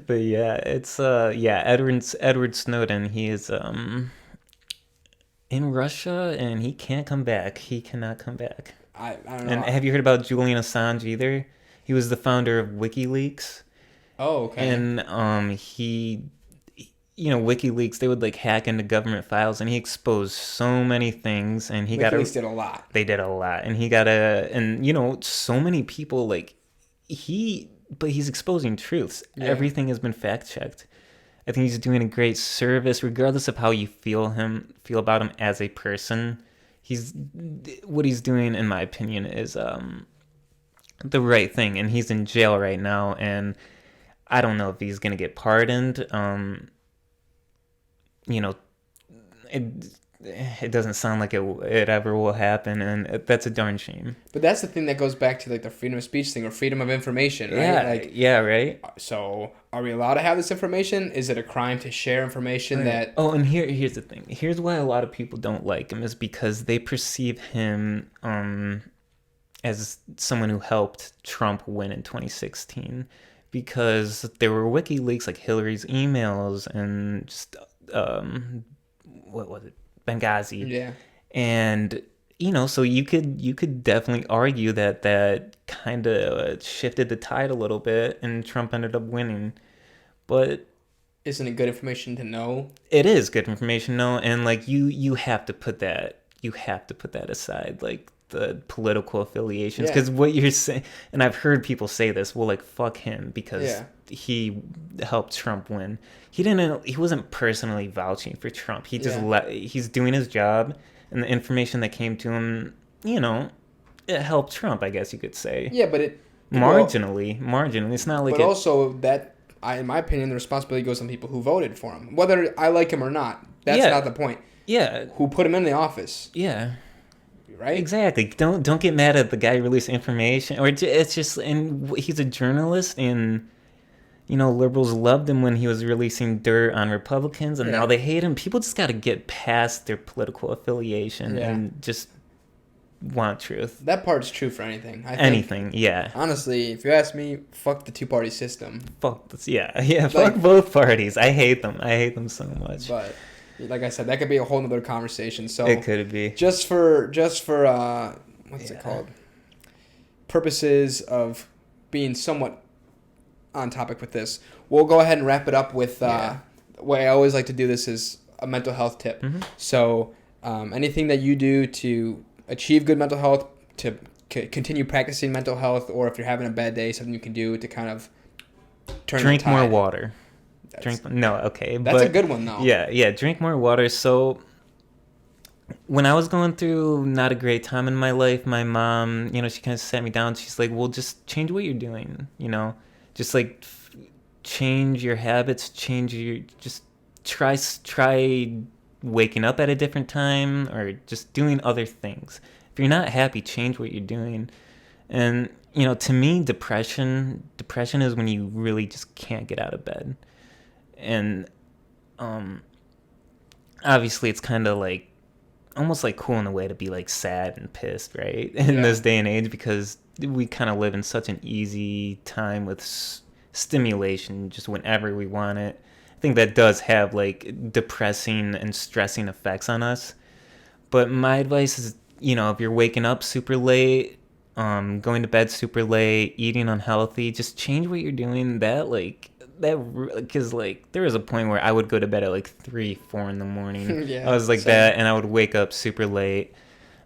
But yeah, it's Edward Snowden. He is in Russia, and he can't come back. He cannot come back. I don't know. And have you heard about Julian Assange either? He was the founder of WikiLeaks. Oh, okay. And he, WikiLeaks, they would like hack into government files, and he exposed so many things, and WikiLeaks did a lot. They did a lot, and so many people like but he's exposing truths. Yeah. Everything has been fact checked. I think he's doing a great service, regardless of how you feel about him as a person. What he's doing, in my opinion, is the right thing, and he's in jail right now, and I don't know if he's gonna get pardoned. It doesn't sound like it ever will happen, and that's a darn shame. But that's the thing that goes back to like the freedom of speech thing, or freedom of information, right? Yeah, like, yeah, right. So, are we allowed to have this information? Is it a crime to share information that? Oh, and here's the thing. Here's why a lot of people don't like him, is because they perceive him as someone who helped Trump win in 2016, because there were WikiLeaks, like Hillary's emails, and just what was it? Benghazi. Yeah. And so you could definitely argue that kind of shifted the tide a little bit, and Trump ended up winning. But isn't it good information to know? It is good information to know, and like you have to put that aside, like the political affiliations, because what you're saying, and I've heard people say this, well, like, fuck him because he helped Trump win. He wasn't personally vouching for Trump. He just he's doing his job, and the information that came to him, it helped Trump, I guess you could say. Yeah, but marginally. It's not like. But also that, in my opinion, the responsibility goes on people who voted for him, whether I like him or not. That's not the point. Yeah. Who put him in the office? Yeah. Right? Exactly. Don't get mad at the guy who released information, or it's just, and he's a journalist, and liberals loved him when he was releasing dirt on Republicans, and now they hate him. People just got to get past their political affiliation and just want truth. That part's true for anything. Anything, yeah. Honestly, if you ask me, fuck the two-party system. Fuck this, yeah. Fuck both parties. I hate them. I hate them so much. But like I said, that could be a whole nother conversation. So it could be. Just for what's it called? Purposes of being somewhat on topic with this, we'll go ahead and wrap it up with the way I always like to do this is a mental health tip. Mm-hmm. So anything that you do to achieve good mental health, to continue practicing mental health, or if you're having a bad day, something you can do to kind of drink more water. That's a good one though. Yeah, drink more water. So when I was going through not a great time in my life, my mom, she kind of sat me down. She's like, well, just change what you're doing, just like change your habits, just try waking up at a different time, or just doing other things. If you're not happy, change what you're doing. And to me, depression is when you really just can't get out of bed. And obviously it's kind of like almost like cool in a way to be like sad and pissed, right? In this day and age, because we kind of live in such an easy time with stimulation just whenever we want it. I think that does have like depressing and stressing effects on us. But my advice is, if you're waking up super late, going to bed super late, eating unhealthy, just change what you're doing. Because like there was a point where I would go to bed at like 3-4 in the morning. I was like that, and I would wake up super late,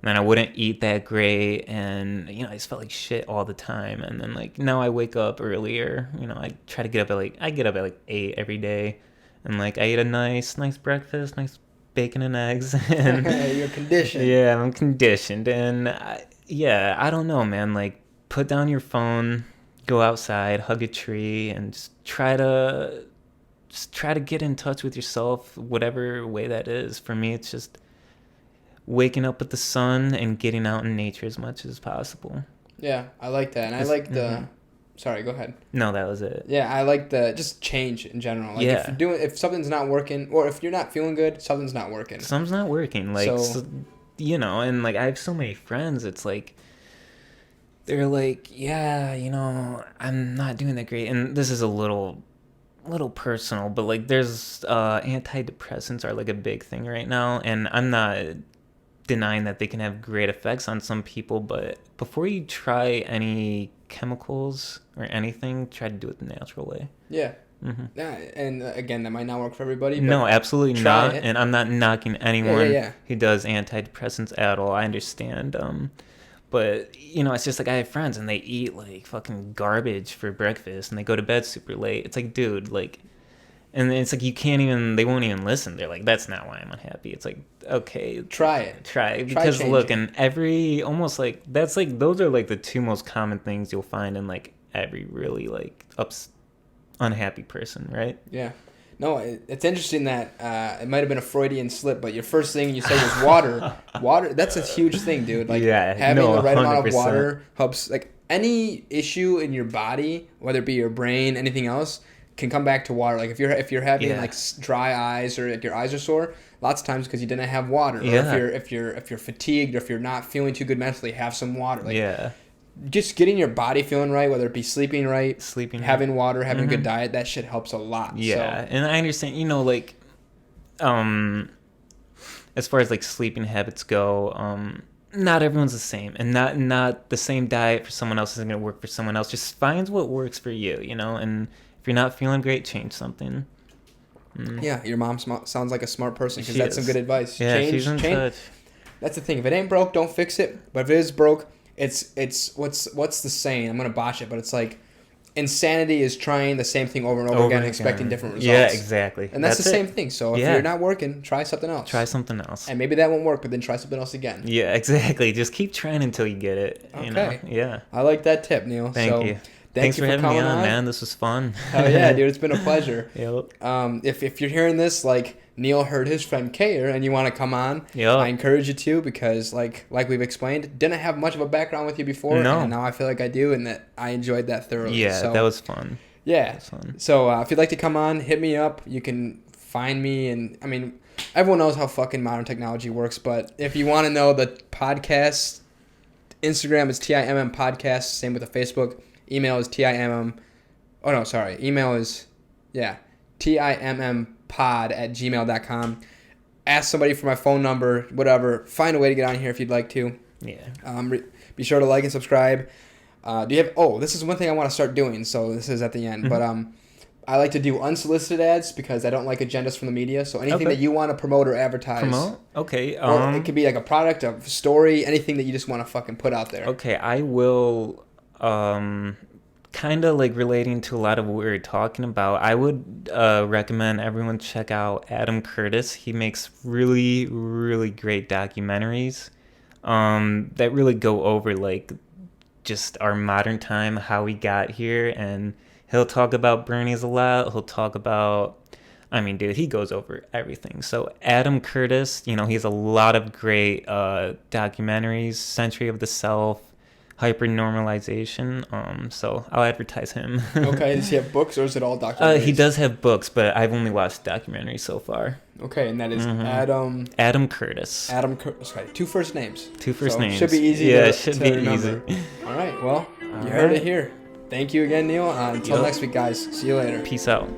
and then I wouldn't eat that great, and I just felt like shit all the time. And then like now I wake up earlier. I try to get up at I get up at 8 every day, and like I eat a nice breakfast, nice bacon and eggs. And you're conditioned. Yeah, I'm conditioned, and I don't know, man. Like put down your phone. Go outside, hug a tree, and just try to get in touch with yourself, whatever way that is. For me, it's just waking up with the sun and getting out in nature as much as possible. Yeah, I like that. And I like the... Sorry, go ahead. No, that was it. Yeah, I like the just change in general. Like if something's not working, or if you're not feeling good, something's not working. Something's not working. Like, and like I have so many friends, it's like... They're like, I'm not doing that great. And this is a little personal, but like there's antidepressants are like a big thing right now. And I'm not denying that they can have great effects on some people. But before you try any chemicals or anything, try to do it the natural way. Yeah. Mm-hmm. Yeah, and again, that might not work for everybody. But no, absolutely not. And I'm not knocking anyone who does antidepressants at all. I understand. But, it's just like I have friends and they eat like fucking garbage for breakfast and they go to bed super late. It's like, dude, like, and it's like they won't even listen. They're like, that's not why I'm unhappy. It's like, okay. Try it. Because look, and those are like the two most common things you'll find in like every really like unhappy person, right? Yeah. No, it's interesting that it might have been a Freudian slip, but your first thing you said was water. Water, that's a huge thing, dude. Like having the right 100%. Amount of water helps. Like any issue in your body, whether it be your brain, anything else, can come back to water. Like if you're having like dry eyes or like your eyes are sore, lots of times because you didn't have water. Or if you're fatigued or if you're not feeling too good mentally, have some water. Like, just getting your body feeling right, whether it be sleeping right, having water, having a good diet, that shit helps a lot. Yeah, and I understand, like, as far as like sleeping habits go, not everyone's the same, and not the same diet for someone else isn't going to work for someone else. Just find what works for you, and if you're not feeling great, change something. Yeah, your mom sounds like a smart person because that's some good advice. Yeah, she's in touch. That's the thing. If it ain't broke, don't fix it. But if it is broke, it's what's the saying? I'm gonna botch it, but it's like insanity is trying the same thing over and over again and expecting different results. Yeah, exactly. And that's the same thing. So if you're not working, try something else. And maybe that won't work, but then try something else again. Yeah, exactly. Just keep trying until you get it. Okay. Yeah. I like that tip, Neil. Thank you. Thanks for having me on, man. This was fun. Oh yeah, dude. It's been a pleasure. Yep. If you're hearing this, like Neil heard his friend Kayer and you want to come on, I encourage you to, because like we've explained, didn't have much of a background with you before, and now I feel like I do, and that I enjoyed that thoroughly. Yeah, so, that was fun. Yeah. Was fun. So if you'd like to come on, hit me up. You can find me, and I mean, everyone knows how fucking modern technology works, but if you want to know the podcast Instagram is TIMM Podcast. Same with the Facebook. Email is TIMM. Oh, no, sorry. Email is, timmpod@gmail.com. Ask somebody for my phone number, whatever. Find a way to get on here if you'd like to. Yeah. Be sure to like and subscribe. Do you have? Oh, this is one thing I want to start doing. So this is at the end, but I like to do unsolicited ads because I don't like agendas from the media. So anything that you want to promote or advertise. Okay. Or it could be like a product, a story, anything that you just want to fucking put out there. Okay, I will. Kind of like relating to a lot of what we were talking about, I would recommend everyone check out Adam Curtis. He makes really, really great documentaries that really go over like just our modern time, how we got here, and he'll talk about Bernie's a lot. He'll talk about, I mean, dude, he goes over everything. So Adam Curtis, he has a lot of great documentaries, Century of the Self, Hypernormalization. So I'll advertise him. Okay, does he have books or is it all documentaries? He does have books, but I've only watched documentaries so far. Okay, and that is Adam Curtis. Adam Curtis. Okay, two first names. Names. Should be easy. Yeah, it should be remember. Easy. All right, well, you heard it here. Thank you again, Neil. Until next week, guys. See you later. Peace out.